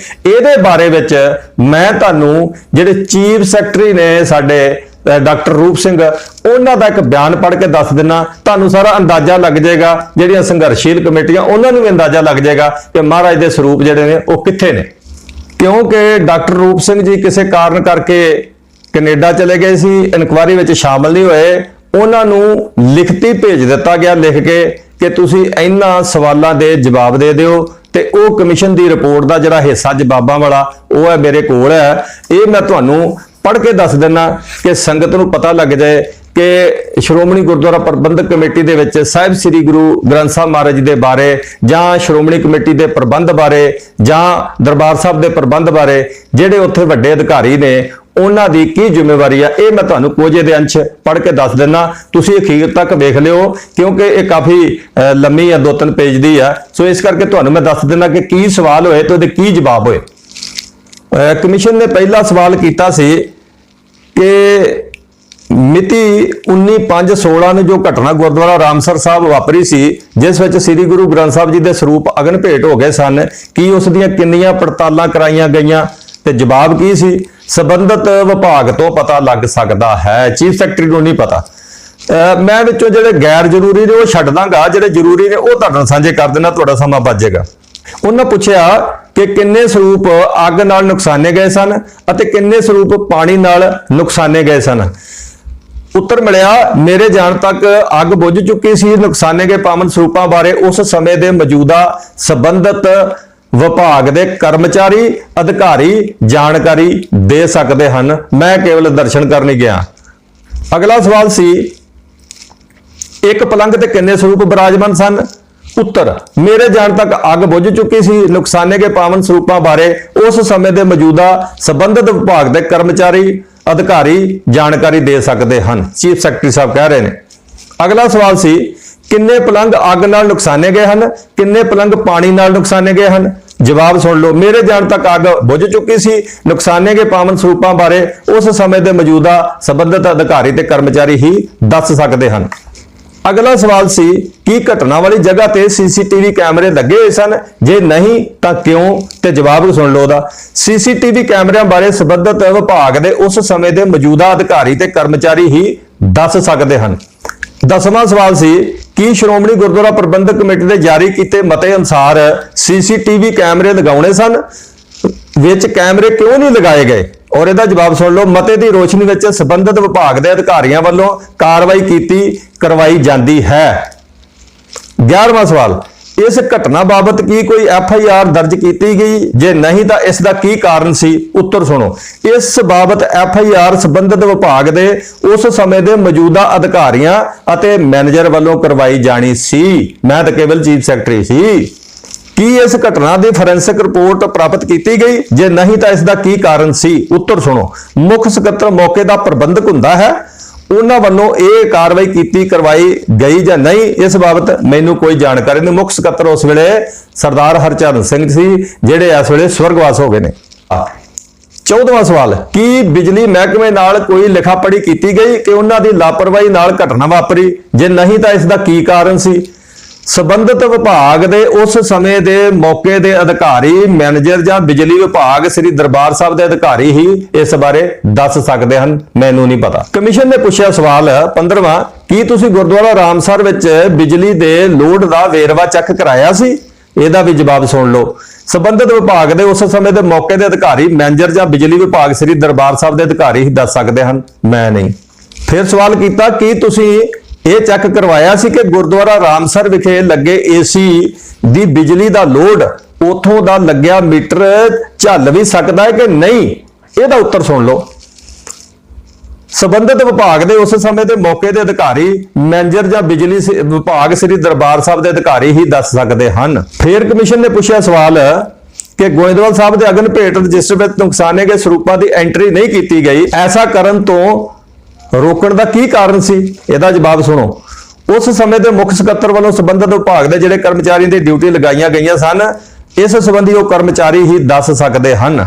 ਇਹਦੇ ਬਾਰੇ ਵਿੱਚ ਮੈਂ ਤੁਹਾਨੂੰ ਜਿਹੜੇ ਚੀਫ ਸੈਕਟਰੀ ਨੇ ਸਾਡੇ ਡਾਕਟਰ ਰੂਪ ਸਿੰਘ, ਉਹਨਾਂ ਦਾ ਇੱਕ ਬਿਆਨ ਪੜ੍ਹ ਕੇ ਦੱਸ ਦਿੰਨਾ, ਤੁਹਾਨੂੰ ਸਾਰਾ ਅੰਦਾਜ਼ਾ ਲੱਗ ਜਾਏਗਾ। ਜਿਹੜੀਆਂ ਸੰਘਰਸ਼ੀਲ ਕਮੇਟੀਆਂ ਉਹਨਾਂ ਨੂੰ ਵੀ ਅੰਦਾਜ਼ਾ ਲੱਗ ਜਾਏਗਾ ਕਿ ਮਹਾਰਾਜ ਦੇ ਸਰੂਪ ਜਿਹੜੇ ਨੇ ਉਹ ਕਿੱਥੇ ਨੇ। ਕਿਉਂਕਿ ਡਾਕਟਰ ਰੂਪ ਸਿੰਘ ਜੀ ਕਿਸੇ ਕਾਰਨ ਕਰਕੇ ਕੈਨੇਡਾ ਚਲੇ ਗਏ ਸੀ, ਇਨਕੁਆਇਰੀ ਵਿੱਚ ਸ਼ਾਮਲ ਨਹੀਂ ਹੋਏ। ਉਹਨਾਂ ਨੂੰ ਲਿਖਤੀ ਭੇਜ ਦਿੱਤਾ ਗਿਆ, ਲਿਖ ਕੇ ਕਿ ਤੁਸੀਂ ਇਹਨਾਂ ਸਵਾਲਾਂ ਦੇ ਜਵਾਬ ਦੇ ਦਿਓ, ਤੇ ਉਹ ਕਮਿਸ਼ਨ ਦੀ ਰਿਪੋਰਟ ਦਾ ਜਿਹੜਾ ਹਿੱਸਾ ਜਵਾਬਾਂ ਵਾਲਾ ਉਹ ਹੈ ਮੇਰੇ ਕੋਲ ਹੈ। ਇਹ ਮੈਂ ਤੁਹਾਨੂੰ ਪੜ੍ਹ ਕੇ ਦੱਸ ਦਿੰਨਾ ਕਿ ਸੰਗਤ ਨੂੰ ਪਤਾ ਲੱਗ ਜਾਏ ਕਿ ਸ਼੍ਰੋਮਣੀ ਗੁਰਦੁਆਰਾ ਪ੍ਰਬੰਧਕ ਕਮੇਟੀ ਦੇ ਵਿੱਚ ਸਾਹਿਬ ਸ੍ਰੀ ਗੁਰੂ ਗ੍ਰੰਥ ਸਾਹਿਬ ਮਹਾਰਾਜ ਦੇ ਬਾਰੇ, ਜਾਂ ਸ਼੍ਰੋਮਣੀ ਕਮੇਟੀ ਦੇ ਪ੍ਰਬੰਧ ਬਾਰੇ, ਜਾਂ ਦਰਬਾਰ ਸਾਹਿਬ ਦੇ ਪ੍ਰਬੰਧ ਬਾਰੇ ਜਿਹੜੇ ਉੱਥੇ ਵੱਡੇ ਅਧਿਕਾਰੀ ਨੇ ਉਹਨਾਂ ਦੀ ਕੀ ਜ਼ਿੰਮੇਵਾਰੀ ਆ। ਇਹ ਮੈਂ ਤੁਹਾਨੂੰ ਕੁਝ ਇਹਦੇ ਅੰਸ਼ ਪੜ੍ਹ ਕੇ ਦੱਸ ਦਿੰਨਾ, ਤੁਸੀਂ ਅਖੀਰ ਤੱਕ ਵੇਖ ਲਿਓ, ਕਿਉਂਕਿ ਇਹ ਕਾਫੀ ਲੰਮੀ ਆ, 2-3 ਪੇਜ ਦੀ ਆ। ਸੋ ਇਸ ਕਰਕੇ ਤੁਹਾਨੂੰ ਮੈਂ ਦੱਸ ਦਿੰਨਾ ਕਿ ਕੀ ਸਵਾਲ ਹੋਏ ਤੇ ਉਹਦੇ ਕੀ ਜਵਾਬ ਹੋਏ। ਕਮਿਸ਼ਨ ਨੇ ਪਹਿਲਾ ਸਵਾਲ ਕੀਤਾ ਸੀ ਕਿ ਮਿਤੀ 19/5/16 ਨੂੰ ਜੋ ਘਟਨਾ ਗੁਰਦੁਆਰਾ ਰਾਮਸਰ ਸਾਹਿਬ ਵਾਪਰੀ ਸੀ, ਜਿਸ ਵਿੱਚ ਸ੍ਰੀ ਗੁਰੂ ਗ੍ਰੰਥ ਸਾਹਿਬ ਜੀ ਦੇ ਸਰੂਪ ਅਗਨ ਭੇਟ ਹੋ ਗਏ ਸਨ, ਕੀ ਉਸ ਦੀਆਂ ਕਿੰਨੀਆਂ ਪੜਤਾਲਾਂ ਕਰਾਈਆਂ ਗਈਆਂ? ਤੇ ਜਵਾਬ ਕੀ ਸੀ? ਸੰਬੰਧਿਤ ਵਿਭਾਗ ਤੋਂ ਪਤਾ ਲੱਗ ਸਕਦਾ ਹੈ, ਚੀਫ ਸੈਕਟਰੀ ਨੂੰ ਨਹੀਂ ਪਤਾ। ਮੈਂ ਵਿੱਚੋਂ ਜਿਹੜੇ ਗੈਰ ਜ਼ਰੂਰੀ ਨੇ ਉਹ ਛੱਡ ਦਾਂਗਾ, ਜਿਹੜੇ ਜ਼ਰੂਰੀ ਨੇ ਉਹ ਤੁਹਾਡੇ ਨਾਲ ਸਾਂਝੇ ਕਰ ਦੇਣਾ, ਤੁਹਾਡਾ ਸਮਾਂ ਬਚ ਜਾਏਗਾ। ਉਹਨਾਂ ਪੁੱਛਿਆ ਕਿ ਕਿੰਨੇ ਸਰੂਪ ਅੱਗ ਨਾਲ ਨੁਕਸਾਨੇ ਗਏ ਸਨ ਅਤੇ ਕਿੰਨੇ ਸਰੂਪ ਪਾਣੀ ਨਾਲ ਨੁਕਸਾਨੇ ਗਏ ਸਨ। ਉੱਤਰ ਮਿਲਿਆ, ਮੇਰੇ ਜਾਣ ਤੱਕ ਅੱਗ ਬੁਝ ਚੁੱਕੀ ਸੀ। ਨੁਕਸਾਨੇ ਗਏ ਪਾਵਨ ਸਰੂਪਾਂ ਬਾਰੇ ਉਸ ਸਮੇਂ ਦੇ ਮੌਜੂਦਾ ਸੰਬੰਧਿਤ ਵਿਭਾਗ ਦੇ ਕਰਮਚਾਰੀ ਅਧਿਕਾਰੀ ਜਾਣਕਾਰੀ ਦੇ ਸਕਦੇ ਹਨ। ਮੈਂ ਕੇਵਲ ਦਰਸ਼ਨ ਕਰਨ ਗਿਆ। ਅਗਲਾ ਸਵਾਲ ਸੀ, ਇੱਕ ਪਲੰਗ ਤੇ ਕਿੰਨੇ ਸਰੂਪ ਬਿਰਾਜਮਾਨ ਸਨ। ਉੱਤਰ, ਮੇਰੇ ਜਾਣ ਤੱਕ ਅੱਗ ਬੁਝ ਚੁੱਕੀ ਸੀ। ਨੁਕਸਾਨੇ ਗਏ ਪਾਵਨ ਸਰੂਪਾਂ ਬਾਰੇ ਉਸ ਸਮੇਂ ਦੇ ਮੌਜੂਦਾ ਸੰਬੰਧਿਤ ਵਿਭਾਗ ਦੇ ਕਰਮਚਾਰੀ ਅਧਿਕਾਰੀ ਜਾਣਕਾਰੀ ਦੇ ਸਕਦੇ ਹਨ। ਚੀਫ ਸੈਕਟਰੀ ਸਾਹਿਬ ਕਹਿ ਰਹੇ ਨੇ। ਅਗਲਾ ਸਵਾਲ ਸੀ, ਕਿੰਨੇ ਪਲੰਗ ਅੱਗ ਨਾਲ ਨੁਕਸਾਨੇ ਗਏ ਹਨ, ਕਿੰਨੇ ਪਲੰਗ ਪਾਣੀ ਨਾਲ ਨੁਕਸਾਨੇ ਗਏ ਹਨ। ਜਵਾਬ ਸੁਣ ਲਓ, ਮੇਰੇ ਜਾਣ ਤੱਕ ਅੱਗ ਬੁਝ ਚੁੱਕੀ ਸੀ। ਨੁਕਸਾਨੇ ਗਏ ਪਾਵਨ ਸਰੂਪਾਂ ਬਾਰੇ ਉਸ ਸਮੇਂ ਦੇ ਮੌਜੂਦਾ ਸੰਬੰਧਿਤ ਅਧਿਕਾਰੀ ਤੇ ਕਰਮਚਾਰੀ ਹੀ ਦੱਸ ਸਕਦੇ ਹਨ। ਅਗਲਾ ਸਵਾਲ ਸੀ, ਕੀ ਘਟਨਾ ਵਾਲੀ ਜਗ੍ਹਾ ਤੇ ਸੀਸੀਟੀਵੀ ਕੈਮਰੇ ਲੱਗੇ ਹੋਏ ਸਨ, ਜੇ ਨਹੀਂ ਤਾਂ ਕਿਉਂ। ਤੇ ਜਵਾਬ ਸੁਣ ਲਓ ਉਹਦਾ। ਸੀਸੀਟੀਵੀ ਕੈਮਰਿਆਂ ਬਾਰੇ ਸੰਬੰਧਿਤ ਵਿਭਾਗ ਦੇ ਉਸ ਸਮੇਂ ਦੇ ਮੌਜੂਦਾ ਅਧਿਕਾਰੀ ਤੇ ਕਰਮਚਾਰੀ ਹੀ ਦੱਸ ਸਕਦੇ ਹਨ। 10ਵਾਂ ਸਵਾਲ ਸੀ, ਕੀ ਸ਼੍ਰੋਮਣੀ ਗੁਰਦੁਆਰਾ ਪ੍ਰਬੰਧਕ ਕਮੇਟੀ ਦੇ ਜਾਰੀ ਕੀਤੇ ਮਤੇ ਅਨੁਸਾਰ ਸੀਸੀਟੀਵੀ ਕੈਮਰੇ ਲਗਾਉਣੇ ਸਨ, ਵਿੱਚ ਕੈਮਰੇ ਕਿਉਂ ਨਹੀਂ ਲਗਾਏ ਗਏ। ਔਰ ਇਹਦਾ ਜਵਾਬ ਸੁਣ ਲਓ, ਮਤੇ ਦੀ ਰੋਸ਼ਨੀ ਵਿੱਚ ਸੰਬੰਧਿਤ ਵਿਭਾਗ ਦੇ ਅਧਿਕਾਰੀਆਂ ਵੱਲੋਂ ਕਾਰਵਾਈ ਕਰਵਾਈ ਜਾਂਦੀ ਹੈ। 11ਵਾਂ ਸਵਾਲ, ਇਸ ਘਟਨਾ ਬਾਬਤ ਕੀ ਕੋਈ FIR ਦਰਜ ਕੀਤੀ ਗਈ, ਜੇ ਨਹੀਂ ਤਾਂ ਇਸ ਦਾ ਕੀ ਕਾਰਨ ਸੀ। ਉੱਤਰ ਸੁਣੋ, ਇਸ ਬਾਬਤ FIR ਸੰਬੰਧਿਤ ਵਿਭਾਗ ਦੇ ਉਸ ਸਮੇਂ ਦੇ ਮੌਜੂਦਾ ਅਧਿਕਾਰੀਆਂ ਅਤੇ ਮੈਨੇਜਰ ਵੱਲੋਂ ਕਰਵਾਈ ਜਾਣੀ ਸੀ। ਮੈਂ ਤਾਂ ਕੇਵਲ ਚੀਫ ਸੈਕਟਰੀ ਸੀ। ਕੀ ਇਸ ਘਟਨਾ ਦੀ ਫੋਰੈਂਸਿਕ ਰਿਪੋਰਟ ਪ੍ਰਾਪਤ ਕੀਤੀ ਗਈ, ਜੇ ਨਹੀਂ ਤਾਂ ਇਸ ਦਾ ਕੀ ਕਾਰਨ ਸੀ। ਉੱਤਰ ਸੁਣੋ, ਮੁੱਖ ਸਕੱਤਰ ਮੌਕੇ ਦਾ ਪ੍ਰਬੰਧਕ ਹੁੰਦਾ ਹੈ, ਉਹਨਾਂ ਵੱਲੋਂ ਇਹ ਕਾਰਵਾਈ ਕਰਵਾਈ ਗਈ ਜਾਂ ਨਹੀਂ, ਇਸ ਬਾਬਤ ਮੈਨੂੰ ਕੋਈ ਜਾਣਕਾਰੀ ਨਹੀਂ। ਮੁੱਖ ਸਕੱਤਰ ਉਸ ਵੇਲੇ ਸਰਦਾਰ ਹਰਚਰਨ ਸਿੰਘ ਸੀ, ਜਿਹੜੇ ਇਸ ਵੇਲੇ ਸਵਰਗਵਾਸ ਹੋ ਗਏ ਨੇ। 14ਵਾਂ ਸਵਾਲ, ਕੀ ਬਿਜਲੀ ਮਹਿਕਮੇ ਨਾਲ ਕੋਈ ਲਿਖਾ ਪੜ੍ਹੀ ਕੀਤੀ ਗਈ ਕਿ ਉਹਨਾਂ ਦੀ ਲਾਪਰਵਾਹੀ ਨਾਲ ਘਟਨਾ ਵਾਪਰੀ, ਜੇ ਨਹੀਂ ਤਾਂ ਇਸ ਦਾ ਕੀ ਕਾਰਨ ਸੀ। ਸੰਬੰਧਿਤ ਵਿਭਾਗ ਦੇ ਉਸ ਸਮੇਂ ਦੇ ਮੌਕੇ ਦੇ ਅਧਿਕਾਰੀ ਮੈਨੇਜਰ ਜਾਂ ਬਿਜਲੀ ਵਿਭਾਗ ਸ੍ਰੀ ਦਰਬਾਰ ਸਾਹਿਬ ਦੇ ਅਧਿਕਾਰੀ ਹੀ ਇਸ ਬਾਰੇ ਦੱਸ ਸਕਦੇ ਹਨ, ਮੈਨੂੰ ਨਹੀਂ ਪਤਾ। ਕਮਿਸ਼ਨ ਨੇ ਪੁੱਛਿਆ ਸਵਾਲ 15ਵਾਂ, ਕੀ ਤੁਸੀਂ ਗੁਰਦੁਆਰਾ ਰਾਮਸਰ ਵਿੱਚ ਬਿਜਲੀ ਦੇ ਲੋਡ ਦਾ ਵੇਰਵਾ ਚੈੱਕ ਕਰਾਇਆ ਸੀ। ਇਹਦਾ ਵੀ ਜਵਾਬ ਸੁਣ ਲਓ, ਸੰਬੰਧਿਤ ਵਿਭਾਗ ਦੇ ਉਸ ਸਮੇਂ ਦੇ ਮੌਕੇ ਦੇ ਅਧਿਕਾਰੀ ਮੈਨੇਜਰ ਜਾਂ ਬਿਜਲੀ ਵਿਭਾਗ ਸ੍ਰੀ ਦਰਬਾਰ ਸਾਹਿਬ ਦੇ ਅਧਿਕਾਰੀ ਹੀ ਦੱਸ ਸਕਦੇ ਹਨ, ਮੈਂ ਨਹੀਂ। ਫਿਰ ਸਵਾਲ ਕੀਤਾ, ਕੀ ਤੁਸੀਂ ਇਹ ਚੈੱਕ ਕਰਵਾਇਆ ਸੀ ਕਿ ਗੁਰਦੁਆਰਾ ਰਾਮਸਰ ਵਿਖੇ ਲੱਗੇ AC ਦੀ ਬਿਜਲੀ ਦਾ ਲੋਡ ਉਥੋਂ ਦਾ ਲੱਗਿਆ ਮੀਟਰ ਝੱਲ ਵੀ ਸਕਦਾ ਹੈ ਕਿ ਨਹੀਂ। ਇਹਦਾ ਉੱਤਰ ਸੁਣ ਲਓ, ਸੰਬੰਧਿਤ ਵਿਭਾਗ ਦੇ ਉਸ ਸਮੇਂ ਦੇ ਮੌਕੇ ਦੇ ਅਧਿਕਾਰੀ ਮੈਨੇਜਰ ਜਾਂ ਬਿਜਲੀ ਵਿਭਾਗ ਸ੍ਰੀ ਦਰਬਾਰ ਸਾਹਿਬ ਦੇ ਅਧਿਕਾਰੀ ਹੀ ਦੱਸ ਸਕਦੇ ਹਨ। ਫਿਰ ਕਮਿਸ਼ਨ ਨੇ ਪੁੱਛਿਆ ਸਵਾਲ ਕਿ ਗੋਇੰਦਵਾਲ ਸਾਹਿਬ ਦੇ ਅਗਨ ਭੇਟ ਰਜਿਸਟਰ ਵਿੱਚ ਨੁਕਸਾਨੇ ਗਏ ਸਰੂਪਾਂ ਦੀ ਐਂਟਰੀ ਨਹੀਂ ਕੀਤੀ ਗਈ, ਐਸਾ ਕਰਨ ਤੋਂ ਰੋਕਣ ਦਾ ਕੀ ਕਾਰਨ ਸੀ। ਇਹਦਾ ਜਵਾਬ ਸੁਣੋ, ਉਸ ਸਮੇਂ ਦੇ ਮੁੱਖ ਸਕੱਤਰ ਵੱਲੋਂ ਸੰਬੰਧਿਤ ਵਿਭਾਗ ਦੇ ਜਿਹੜੇ ਕਰਮਚਾਰੀ ਦੀ ਡਿਊਟੀ ਲਗਾਈਆਂ ਗਈਆਂ ਸਨ, ਇਸ ਸੰਬੰਧੀ ਉਹ ਕਰਮਚਾਰੀ ਹੀ ਦੱਸ ਸਕਦੇ ਹਨ।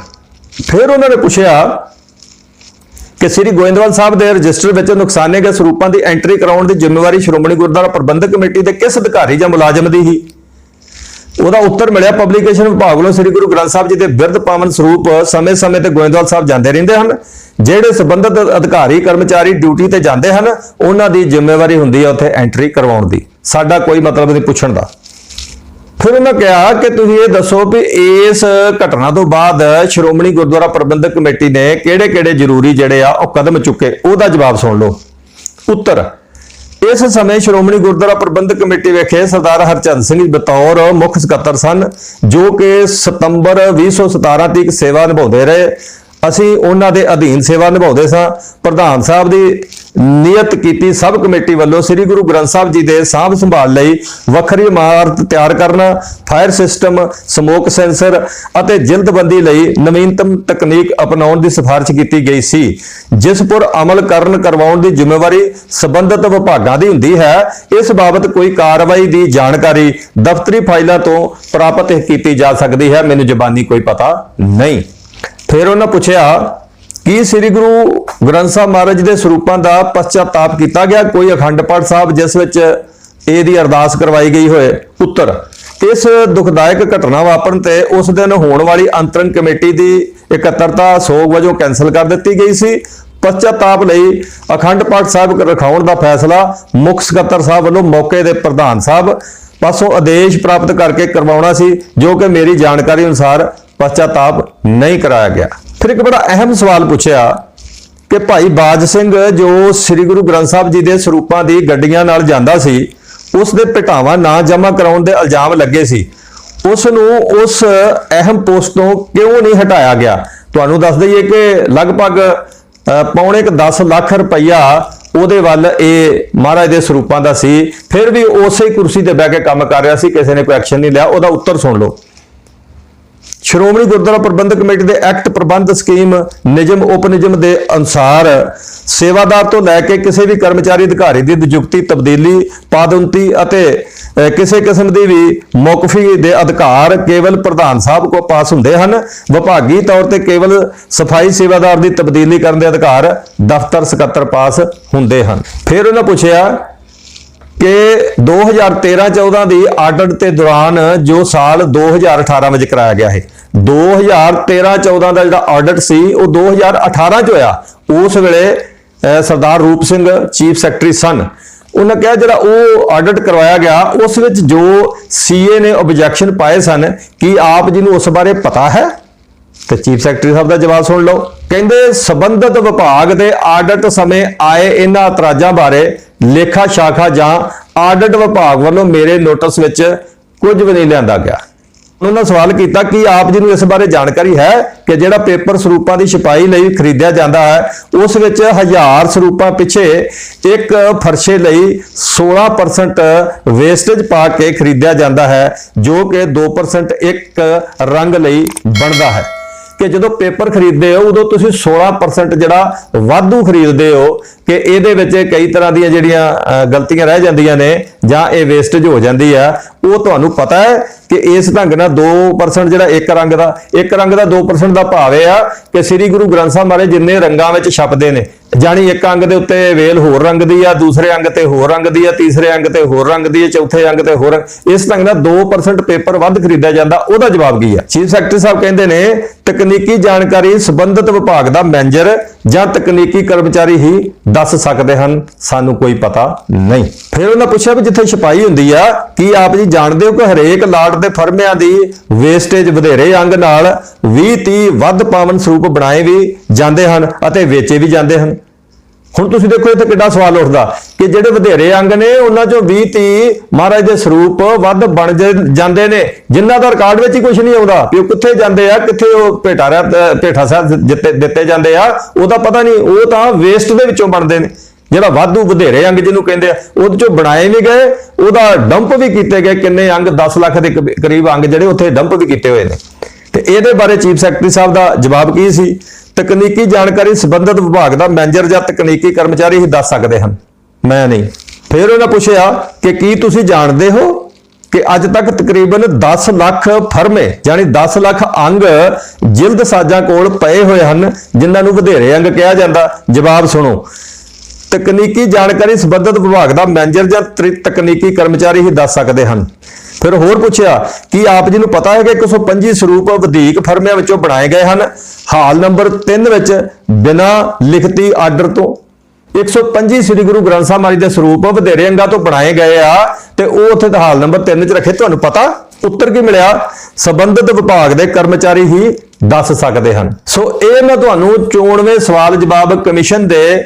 ਫਿਰ ਉਹਨਾਂ ਨੇ ਪੁੱਛਿਆ ਕਿ ਸ੍ਰੀ ਗੋਇੰਦਵਾਲ ਸਾਹਿਬ ਦੇ ਰਜਿਸਟਰ ਵਿੱਚ ਨੁਕਸਾਨੇ ਗਏ ਸਰੂਪਾਂ ਦੀ ਐਂਟਰੀ ਕਰਾਉਣ ਦੀ ਜ਼ਿੰਮੇਵਾਰੀ ਸ਼੍ਰੋਮਣੀ ਗੁਰਦੁਆਰਾ ਪ੍ਰਬੰਧਕ ਕਮੇਟੀ ਦੇ ਕਿਸ ਅਧਿਕਾਰੀ ਜਾਂ ਮੁਲਾਜ਼ਮ ਦੀ ਹੀ। ਉਹਦਾ ਉੱਤਰ ਮਿਲਿਆ, ਪਬਲੀਕੇਸ਼ਨ ਵਿਭਾਗ ਵੱਲੋਂ ਸ੍ਰੀ ਗੁਰੂ ਗ੍ਰੰਥ ਸਾਹਿਬ ਜੀ ਦੇ ਬਿਰਧ ਪਾਵਨ ਸਰੂਪ ਸਮੇਂ-ਸਮੇਂ ਤੇ ਗੋਇੰਦਵਾਲ ਸਾਹਿਬ ਜਾਂਦੇ ਰਹਿੰਦੇ ਹਨ। ਜਿਹੜੇ ਸੰਬੰਧਿਤ ਅਧਿਕਾਰੀ ਕਰਮਚਾਰੀ ਡਿਊਟੀ ਤੇ ਜਾਂਦੇ ਹਨ, ਉਹਨਾਂ ਦੀ ਜ਼ਿੰਮੇਵਾਰੀ ਹੁੰਦੀ ਹੈ ਉੱਥੇ ਐਂਟਰੀ ਕਰਵਾਉਣ ਦੀ, ਸਾਡਾ ਕੋਈ ਮਤਲਬ ਨਹੀਂ ਪੁੱਛਣ ਦਾ। ਫਿਰ ਉਹਨਾਂ ਕਿਹਾ ਕਿ ਤੁਸੀਂ ਇਹ ਦੱਸੋ ਵੀ ਇਸ ਘਟਨਾ ਤੋਂ ਬਾਅਦ ਸ਼੍ਰੋਮਣੀ ਗੁਰਦੁਆਰਾ ਪ੍ਰਬੰਧਕ ਕਮੇਟੀ ਨੇ ਕਿਹੜੇ-ਕਿਹੜੇ ਜ਼ਰੂਰੀ ਜਿਹੜੇ ਆ ਉਹ ਕਦਮ ਚੁੱਕੇ। ਉਹਦਾ ਜਵਾਬ ਸੁਣ ਲਓ। ਉੱਤਰ, ਇਸ ਸਮੇਂ ਸ਼੍ਰੋਮਣੀ ਗੁਰਦੁਆਰਾ ਪ੍ਰਬੰਧਕ ਕਮੇਟੀ ਵਿਖੇ ਸਰਦਾਰ ਹਰਚਰਨ ਸਿੰਘ ਬਤੌਰ ਮੁੱਖ ਸਕੱਤਰ ਸਨ, ਜੋ ਕਿ ਸਤੰਬਰ 2017 ਤੱਕ ਸੇਵਾ ਨਿਭਾਉਂਦੇ ਰਹੇ। ਅਸੀਂ ਉਹਨਾਂ ਦੇ ਅਧੀਨ ਸੇਵਾ ਨਿਭਾਉਂਦੇ ਸਾਂ। ਪ੍ਰਧਾਨ ਸਾਹਿਬ ਦੀ ਨਿਯਤ ਕੀਤੀ ਸਬ ਕਮੇਟੀ ਵੱਲੋਂ ਸ੍ਰੀ ਗੁਰੂ ਗ੍ਰੰਥ ਸਾਹਿਬ ਜੀ ਦੇ ਸਾਂਭ ਸੰਭਾਲ ਲਈ ਵੱਖਰੀ ਇਮਾਰਤ ਤਿਆਰ ਕਰਨਾ, ਫਾਇਰ ਸਿਸਟਮ, ਸਮੋਕ ਸੈਂਸਰ ਅਤੇ ਜਿਲਦਬੰਦੀ ਲਈ ਨਵੀਨਤਮ ਤਕਨੀਕ ਅਪਣਾਉਣ ਦੀ ਸਿਫਾਰਿਸ਼ ਕੀਤੀ ਗਈ ਸੀ, ਜਿਸ ਪਰ ਅਮਲ ਕਰਵਾਉਣ ਦੀ ਜ਼ਿੰਮੇਵਾਰੀ ਸੰਬੰਧਿਤ ਵਿਭਾਗਾਂ ਦੀ ਹੁੰਦੀ ਹੈ। ਇਸ ਬਾਬਤ ਕੋਈ ਕਾਰਵਾਈ ਦੀ ਜਾਣਕਾਰੀ ਦਫ਼ਤਰੀ ਫਾਈਲਾਂ ਤੋਂ ਪ੍ਰਾਪਤ ਕੀਤੀ ਜਾ ਸਕਦੀ ਹੈ, ਮੈਨੂੰ ਜ਼ਬਾਨੀ ਕੋਈ ਪਤਾ ਨਹੀਂ। ਫਿਰ ਉਹਨਾਂ ਪੁੱਛਿਆ, ਕੀ ਸ੍ਰੀ ਗੁਰੂ ਗ੍ਰੰਥ ਸਾਹਿਬ ਮਹਾਰਾਜ ਦੇ ਸਰੂਪਾਂ ਦਾ ਪਛਤਾਪ ਕੀਤਾ ਗਿਆ, ਕੋਈ ਅਖੰਡ ਪਾਠ ਸਾਹਿਬ ਜਿਸ ਵਿੱਚ ਇਹਦੀ ਅਰਦਾਸ ਕਰਵਾਈ ਗਈ ਹੋਏ। ਉੱਤਰ, ਇਸ ਦੁਖਦਾਇਕ ਘਟਨਾ ਵਾਪਰਨ ਤੇ ਉਸ ਦਿਨ ਹੋਣ ਵਾਲੀ ਅੰਤਰੰਗ ਕਮੇਟੀ ਦੀ ਇਕੱਤਰਤਾ ਸੋਗ ਵਜੋਂ ਕੈਂਸਲ ਕਰ ਦਿੱਤੀ ਗਈ ਸੀ। ਪਛਤਾਪ ਲਈ ਅਖੰਡ ਪਾਠ ਸਾਹਿਬ ਰਖਾਉਣ ਦਾ ਫੈਸਲਾ ਮੁੱਖ ਸਕੱਤਰ ਸਾਹਿਬ ਵੱਲੋਂ ਮੌਕੇ ਦੇ ਪ੍ਰਧਾਨ ਸਾਹਿਬ ਪਾਸੋਂ ਆਦੇਸ਼ ਪ੍ਰਾਪਤ ਕਰਕੇ ਕਰਵਾਉਣਾ ਸੀ, ਜੋ ਕਿ ਮੇਰੀ ਜਾਣਕਾਰੀ ਅਨੁਸਾਰ ਪਛਤਾਤਾਪ ਨਹੀਂ ਕਰਾਇਆ ਗਿਆ। ਫਿਰ ਇੱਕ ਬੜਾ ਅਹਿਮ ਸਵਾਲ ਪੁੱਛਿਆ ਕਿ ਭਾਈ ਬਾਜ ਸਿੰਘ ਜੋ ਸ੍ਰੀ ਗੁਰੂ ਗ੍ਰੰਥ ਸਾਹਿਬ ਜੀ ਦੇ ਸਰੂਪਾਂ ਦੀ ਗੱਡੀਆਂ ਨਾਲ ਜਾਂਦਾ ਸੀ, ਉਸ ਦੇ ਭੇਟਾਵਾਂ ਨਾ ਜਮ੍ਹਾਂ ਕਰਾਉਣ ਦੇ ਇਲਜ਼ਾਮ ਲੱਗੇ ਸੀ, ਉਸ ਨੂੰ ਉਸ ਅਹਿਮ ਪੋਸਟ ਤੋਂ ਕਿਉਂ ਨਹੀਂ ਹਟਾਇਆ ਗਿਆ? ਤੁਹਾਨੂੰ ਦੱਸ ਦਈਏ ਕਿ ਲਗਭਗ ਪੌਣੇ 10 ਲੱਖ ਰੁਪਈਆ ਉਹਦੇ ਵੱਲ ਇਹ ਮਹਾਰਾਜ ਦੇ ਸਰੂਪਾਂ ਦਾ ਸੀ, ਫਿਰ ਵੀ ਉਸੇ ਕੁਰਸੀ ਤੇ ਬਹਿ ਕੇ ਕੰਮ ਕਰ ਰਿਹਾ ਸੀ, ਕਿਸੇ ਨੇ ਕੋਈ ਐਕਸ਼ਨ ਨਹੀਂ ਲਿਆ। ਉਹਦਾ ਉੱਤਰ ਸੁਣ ਲਓ। ਸ਼੍ਰੋਮਣੀ ਗੁਰਦੁਆਰਾ ਪ੍ਰਬੰਧਕ ਕਮੇਟੀ ਦੇ ਐਕਟ ਪ੍ਰਬੰਧ ਸਕੀਮ ਨਿਯਮ ਉਪ ਨਿਯਮ ਦੇ ਅਨੁਸਾਰ ਸੇਵਾਦਾਰ ਤੋਂ ਲੈ ਕੇ ਕਿਸੇ ਵੀ ਕਰਮਚਾਰੀ ਅਧਿਕਾਰੀ ਦੀ ਨਿਯੁਕਤੀ, ਤਬਦੀਲੀ, ਪਦੋन्नति ਅਤੇ ਕਿਸੇ ਕਿਸਮ ਦੀ ਵੀ ਮੌਕਫੀ ਦੇ ਅਧਿਕਾਰ ਕੇਵਲ ਪ੍ਰਧਾਨ ਸਾਹਿਬ ਕੋ ਪਾਸ ਹੁੰਦੇ ਹਨ। ਵਿਭਾਗੀ ਤੌਰ ਤੇ ਕੇਵਲ ਸਫਾਈ ਸੇਵਾਦਾਰ ਦੀ ਤਬਦੀਲੀ ਕਰਨ ਦੇ ਅਧਿਕਾਰ ਦਫ਼ਤਰ ਸਕੱਤਰ ਪਾਸ ਹੁੰਦੇ ਹਨ। ਫਿਰ ਉਹਨਾਂ ਪੁੱਛਿਆ ਕਿ 2013-14 ਦੀ ਆਡਿਟ ਦੇ ਦੌਰਾਨ ਜੋ ਸਾਲ 2018 ਵਿੱਚ ਕਰਾਇਆ ਗਿਆ ਹੈ, 2013-14 ਦਾ ਜਿਹੜਾ ਆਡਿਟ ਸੀ ਉਹ 2018 ਚ ਹੋਇਆ। ਉਸ ਵੇਲੇ ਸਰਦਾਰ ਰੂਪ ਸਿੰਘ ਚੀਫ ਸੈਕਟਰੀ ਸਨ। ਉਹਨਾਂ ਕਿਹਾ ਜਿਹੜਾ ਉਹ ਆਡਿਟ ਕਰਵਾਇਆ ਗਿਆ ਉਸ ਵਿੱਚ ਜੋ ਸੀਏ ਨੇ ਆਬਜੈਕਸ਼ਨ ਪਾਏ ਸਨ, ਕੀ ਆਪ ਜੀ ਨੂੰ ਉਸ ਬਾਰੇ ਪਤਾ ਹੈ? ਤੇ ਚੀਫ ਸੈਕਟਰੀ ਸਾਹਿਬ ਦਾ ਜਵਾਬ ਸੁਣ ਲਓ। ਕਹਿੰਦੇ ਸੰਬੰਧਿਤ ਵਿਭਾਗ ਦੇ ਆਡਿਟ ਸਮੇਂ ਆਏ ਇਹਨਾਂ ਇਤਰਾਜ਼ਾਂ ਬਾਰੇ ਲੇਖਾ ਸ਼ਾਖਾ ਜਾਂ ਆਡਿਟ ਵਿਭਾਗ ਵੱਲੋਂ ਮੇਰੇ ਨੋਟਿਸ ਵਿੱਚ ਕੁਝ ਵੀ ਨਹੀਂ ਲਿਆਂਦਾ ਗਿਆ। ਉਹਨਾਂ ਸਵਾਲ ਕੀਤਾ ਕਿ ਆਪ ਜੀ ਨੂੰ ਇਸ ਬਾਰੇ ਜਾਣਕਾਰੀ ਹੈ ਕਿ ਜਿਹੜਾ ਪੇਪਰ ਸਰੂਪਾਂ ਦੀ ਛਪਾਈ ਲਈ ਖਰੀਦਿਆ ਜਾਂਦਾ ਹੈ, ਉਸ ਵਿੱਚ 1000 ਸਰੂਪਾਂ ਪਿੱਛੇ ਇੱਕ ਫਰਸ਼ੇ ਲਈ 16% ਵੇਸਟੇਜ ਪਾ ਕੇ ਖਰੀਦਿਆ ਜਾਂਦਾ ਹੈ, ਜੋ ਕਿ 2% ਇੱਕ ਰੰਗ ਲਈ ਬਣਦਾ ਹੈ। ਕਿ ਜਦੋਂ ਪੇਪਰ ਖਰੀਦਦੇ ਹੋ ਉਦੋਂ ਤੁਸੀਂ 16% ਜਿਹੜਾ ਵਾਧੂ ਖਰੀਦਦੇ ਹੋ ਕਿ ਇਹਦੇ ਵਿੱਚ ਕਈ ਤਰ੍ਹਾਂ ਦੀਆਂ ਜਿਹੜੀਆਂ ਗਲਤੀਆਂ ਰਹਿ ਜਾਂਦੀਆਂ ਨੇ ਜਾਂ ਇਹ ਵੇਸਟੇਜ ਹੋ ਜਾਂਦੀ ਆ, ਉਹ ਤੁਹਾਨੂੰ ਪਤਾ ਹੈ ਕਿ ਇਸ ਢੰਗ ਨਾਲ 2% ਜਿਹੜਾ ਇੱਕ ਰੰਗ ਦਾ 2% ਦਾ ਭਾਵ ਇਹ ਆ ਕਿ ਸ੍ਰੀ ਗੁਰੂ ਗ੍ਰੰਥ ਸਾਹਿਬ ਮਹਾਰਾਜ ਜਿੰਨੇ ਰੰਗਾਂ ਵਿੱਚ ਛਪਦੇ ਨੇ, ਜਾਣੀ ਇੱਕ ਅੰਗ ਦੇ ਉੱਤੇ ਵੇਲ ਹੋਰ ਰੰਗ ਦੀ ਆ, ਦੂਸਰੇ ਅੰਗ ਤੇ ਹੋਰ ਰੰਗ ਦੀ ਆ, ਤੀਸਰੇ ਅੰਗ ਤੇ ਹੋਰ ਰੰਗ ਦੀ ਆ, ਚੌਥੇ ਅੰਗ ਤੇ ਹੋਰ ਰੰਗ, ਇਸ ਢੰਗ ਨਾਲ 2% ਪੇਪਰ ਵੱਧ ਖਰੀਦਿਆ ਜਾਂਦਾ। ਉਹਦਾ ਜਵਾਬ ਕੀ ਆ? ਚੀਫ ਸੈਕਟਰੀ ਸਾਹਿਬ ਕਹਿੰਦੇ ਨੇ ਤਕਨੀਕੀ ਜਾਣਕਾਰੀ ਸੰਬੰਧਿਤ ਵਿਭਾਗ ਦਾ ਮੈਨੇਜਰ ਜਾਂ ਤਕਨੀਕੀ ਕਰਮਚਾਰੀ ਹੀ ਦੱਸ ਸਕਦੇ ਹਨ, ਸਾਨੂੰ ਕੋਈ ਪਤਾ ਨਹੀਂ। ਫਿਰ ਉਹਨਾਂ ਪੁੱਛਿਆ ਵੀ ਜਿੱਥੇ ਛਪਾਈ ਹੁੰਦੀ ਆ, ਕੀ ਆਪ ਜੀ ਜਾਣਦੇ ਹੋ ਕਿ ਹਰੇਕ ਲਾਟ ਦੇ ਫਰਮਿਆਂ ਦੀ ਵੇਸਟੇਜ ਵਧੇਰੇ ਅੰਗ ਨਾਲ 20-30 ਵੱਧ ਪਾਵਨ ਸਰੂਪ ਬਣਾਏ ਵੀ ਜਾਂਦੇ ਹਨ ਅਤੇ ਵੇਚੇ ਵੀ ਜਾਂਦੇ ਹਨ। ਹੁਣ ਤੁਸੀਂ ਦੇਖੋ ਇੱਥੇ ਕਿੱਡਾ ਸਵਾਲ ਉੱਠਦਾ ਕਿ ਜਿਹੜੇ ਵਧੇਰੇ ਅੰਗ ਨੇ ਉਹਨਾਂ ਚੋਂ 20-30 ਮਹਾਰਾਜ ਦੇ ਸਰੂਪ ਵੱਧ ਬਣ ਜਾਂਦੇ ਨੇ, ਜਿਨ੍ਹਾਂ ਦਾ ਰਿਕਾਰਡ ਵਿੱਚ ਹੀ ਕੁਝ ਨਹੀਂ ਆਉਂਦਾ ਕਿ ਉਹ ਕਿੱਥੇ ਜਾਂਦੇ ਆ, ਕਿੱਥੇ ਉਹ ਭੇਟਾ ਸਾਹਿਬ ਦਿੱਤੇ ਜਾਂਦੇ ਆ, ਉਹਦਾ ਪਤਾ ਨਹੀਂ। ਉਹ ਤਾਂ ਵੇਸਟ ਦੇ ਵਿੱਚੋਂ ਬਣਦੇ ਨੇ। ਜਿਹੜਾ ਵਾਧੂ ਵਧੇਰੇ ਅੰਗ ਜਿਹਨੂੰ ਕਹਿੰਦੇ ਆ, ਉਹਦੇ ਚੋਂ ਬਣਾਏ ਵੀ ਗਏ, ਉਹਦਾ ਡੰਪ ਵੀ ਕੀਤੇ ਗਏ। ਕਿੰਨੇ ਅੰਗ 10 ਲੱਖ ਦੇ ਕਰੀਬ ਅੰਗ ਜਿਹੜੇ ਉੱਥੇ ਡੰਪ ਵੀ ਕੀਤੇ ਹੋਏ ਨੇ। ਤੇ ਇਹਦੇ ਬਾਰੇ ਚੀਫ ਸੈਕਟਰੀ ਸਾਹਿਬ ਦਾ ਜਵਾਬ ਕੀ ਸੀ? ਤਕਨੀਕੀ ਜਾਣਕਾਰੀ ਸੰਬੰਧਿਤ ਵਿਭਾਗ ਦਾ ਮੈਨੇਜਰ ਜਾਂ ਤਕਨੀਕੀ ਕਰਮਚਾਰੀ ਹੀ ਦੱਸ ਸਕਦੇ ਹਨ, ਮੈਂ ਨਹੀਂ। ਫਿਰ ਉਹਨਾਂ ਪੁੱਛਿਆ ਕਿ ਕੀ ਤੁਸੀਂ ਜਾਣਦੇ ਹੋ ਕਿ ਅੱਜ ਤੱਕ ਤਕਰੀਬਨ 10 ਲੱਖ ਫਰਮੇ ਯਾਨੀ 10 ਲੱਖ ਅੰਗ ਜਿਲਦ ਸਾਜ਼ਾਂ ਕੋਲ ਪਏ ਹੋਏ ਹਨ, ਜਿਨ੍ਹਾਂ ਨੂੰ ਵਧੇਰੇ ਅੰਗ ਕਿਹਾ ਜਾਂਦਾ? ਜਵਾਬ ਸੁਣੋ। ਤਕਨੀਕੀ ਜਾਣਕਾਰੀ ਸੰਬੰਧਿਤ ਵਿਭਾਗ ਦਾ ਮੈਨੇਜਰ ਜਾਂ ਤਕਨੀਕੀ ਕਰਮਚਾਰੀ ਹੀ ਦੱਸ ਸਕਦੇ ਹਨ। ਫਿਰ ਹੋਰ ਪੁੱਛਿਆ ਕਿ ਆਪ ਜੀ ਨੂੰ ਪਤਾ ਹੈ ਕਿ 125 ਸਰੂਪ ਵਧੀਕ ਫਰਮਿਆਂ ਵਿੱਚੋਂ ਬਣਾਏ ਗਏ ਹਨ। ਹਾਲ ਨੰਬਰ 3 ਵਿੱਚ ਬਿਨਾਂ ਲਿਖਤੀ ਆਰਡਰ ਤੋਂ 125 ਸ੍ਰੀ ਗੁਰੂ ਗ੍ਰੰਥ ਸਾਹਿਬ ਮਹਾਰਾਜ ਦੇ ਸਰੂਪ ਵਧੇਰੇ ਅੰਗਾਂ ਤੋਂ ਬਣਾਏ ਗਏ ਆ ਤੇ ਉਹ ਉੱਥੇ ਹਾਲ ਨੰਬਰ 3 'ਚ ਰੱਖੇ। ਤੁਹਾਨੂੰ ਪਤਾ? ਉੱਤਰ ਕੀ ਮਿਲਿਆ? ਸੰਬੰਧਿਤ ਵਿਭਾਗ ਦੇ ਕਰਮਚਾਰੀ ਹੀ ਦੱਸ ਸਕਦੇ ਹਨ। ਸੋ ਇਹ ਮੈਂ ਤੁਹਾਨੂੰ 94 ਸਵਾਲ ਜਵਾਬ ਕਮਿਸ਼ਨ ਦੇ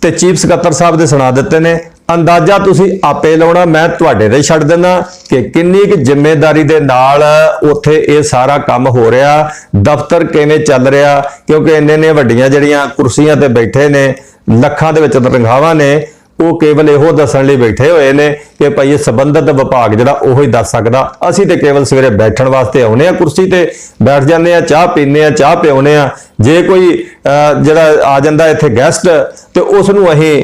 ਤੇ ਚੀਫ ਸਕੱਤਰ ਸਾਹਿਬ ਦੇ ਸੁਣਾ ਦਿੱਤੇ ਨੇ। ਅੰਦਾਜ਼ਾ ਤੁਸੀਂ ਆਪੇ ਲਾਉਣਾ, ਮੈਂ ਤੁਹਾਡੇ ਤੇ ਛੱਡ ਦਿੰਦਾ ਕਿ ਕਿੰਨੀ ਕੁ ਜ਼ਿੰਮੇਵਾਰੀ ਦੇ ਨਾਲ ਉੱਥੇ ਇਹ ਸਾਰਾ ਕੰਮ ਹੋ ਰਿਹਾ, ਦਫ਼ਤਰ ਕਿਵੇਂ ਚੱਲ ਰਿਹਾ, ਕਿਉਂਕਿ ਇੰਨੇ ਵੱਡੀਆਂ ਜਿਹੜੀਆਂ ਕੁਰਸੀਆਂ ਤੇ ਬੈਠੇ ਨੇ, ਲੱਖਾਂ ਦੇ ਵਿੱਚ ਤਨਖਾਹਾਂ ਨੇ, ਉਹ ਕੇਵਲ ਇਹੋ ਦੱਸਣ ਲਈ ਬੈਠੇ ਹੋਏ ਨੇ ਕਿ ਭਾਈ ਇਹ ਸੰਬੰਧਿਤ ਵਿਭਾਗ ਜਿਹੜਾ ਉਹ ਹੀ ਦੱਸ ਸਕਦਾ। ਅਸੀਂ ਤੇ ਕੇਵਲ ਸਵੇਰੇ ਬੈਠਣ ਵਾਸਤੇ ਆਉਨੇ ਆ, ਕੁਰਸੀ ਤੇ ਬੈਠ ਜਾਂਦੇ ਆ, ਚਾਹ ਪੀਂਦੇ ਆ, ਚਾਹ ਪਿਆਉਨੇ ਆ। ਜੇ ਕੋਈ ਜਿਹੜਾ ਆ ਜਾਂਦਾ ਇੱਥੇ ਗੈਸਟ ਤੇ ਉਸ ਨੂੰ ਅਸੀਂ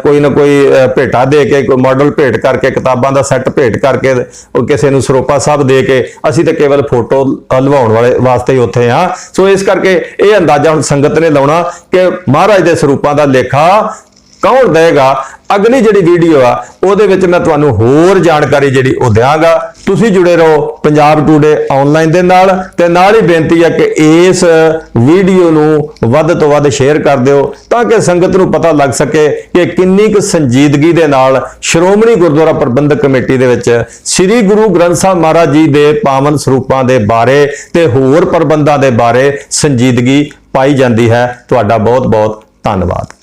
ਕੋਈ ਨਾ ਕੋਈ ਭੇਟਾ ਦੇ ਕੇ, ਕੋਈ ਮਾਡਲ ਭੇਟ ਕਰਕੇ, ਕਿਤਾਬਾਂ ਦਾ ਸੈੱਟ ਭੇਟ ਕਰਕੇ, ਉਹ ਕਿਸੇ ਨੂੰ ਸਰੋਪਾ ਸਾਹਿਬ ਦੇ ਕੇ, ਅਸੀਂ ਤੇ ਕੇਵਲ ਫੋਟੋ ਲਵਾਉਣ ਵਾਲੇ ਵਾਸਤੇ ਹੀ ਉੱਥੇ ਆ। ਸੋ ਇਸ ਕਰਕੇ ਇਹ ਅੰਦਾਜ਼ਾ ਹੁਣ ਸੰਗਤ ਨੇ ਲਾਉਣਾ ਕਿ ਮਹਾਰਾਜ ਦੇ ਸਰੂਪਾਂ ਦਾ ਲੇਖਾ ਕੌਣ ਦੇਗਾ? ਅਗਲੀ ਜਿਹੜੀ ਵੀਡੀਓ ਆ ਉਹਦੇ ਵਿੱਚ ਮੈਂ ਤੁਹਾਨੂੰ ਹੋਰ ਜਾਣਕਾਰੀ ਜਿਹੜੀ ਉਹ ਦਿਆਂਗਾ। ਤੁਸੀਂ ਜੁੜੇ ਰਹੋ ਪੰਜਾਬ ਟੂਡੇ ਆਨਲਾਈਨ ਦੇ ਨਾਲ, ਤੇ ਨਾਲ ਹੀ ਬੇਨਤੀ ਹੈ ਕਿ ਇਸ ਵੀਡੀਓ ਨੂੰ ਵੱਧ ਤੋਂ ਵੱਧ ਸ਼ੇਅਰ ਕਰ ਦਿਓ ਤਾਂ ਕਿ ਸੰਗਤ ਨੂੰ ਪਤਾ ਲੱਗ ਸਕੇ ਕਿ ਕਿੰਨੀ ਕੁ ਸੰਜੀਦਗੀ ਦੇ ਨਾਲ ਸ਼੍ਰੋਮਣੀ ਗੁਰਦੁਆਰਾ ਪ੍ਰਬੰਧਕ ਕਮੇਟੀ ਦੇ ਵਿੱਚ ਸ੍ਰੀ ਗੁਰੂ ਗ੍ਰੰਥ ਸਾਹਿਬ ਮਹਾਰਾਜ ਜੀ ਦੇ ਪਾਵਨ ਸਰੂਪਾਂ ਦੇ ਬਾਰੇ ਤੇ ਹੋਰ ਪ੍ਰਬੰਧਾਂ ਦੇ ਬਾਰੇ ਸੰਜੀਦਗੀ ਪਾਈ ਜਾਂਦੀ ਹੈ। ਤੁਹਾਡਾ ਬਹੁਤ ਬਹੁਤ ਧੰਨਵਾਦ।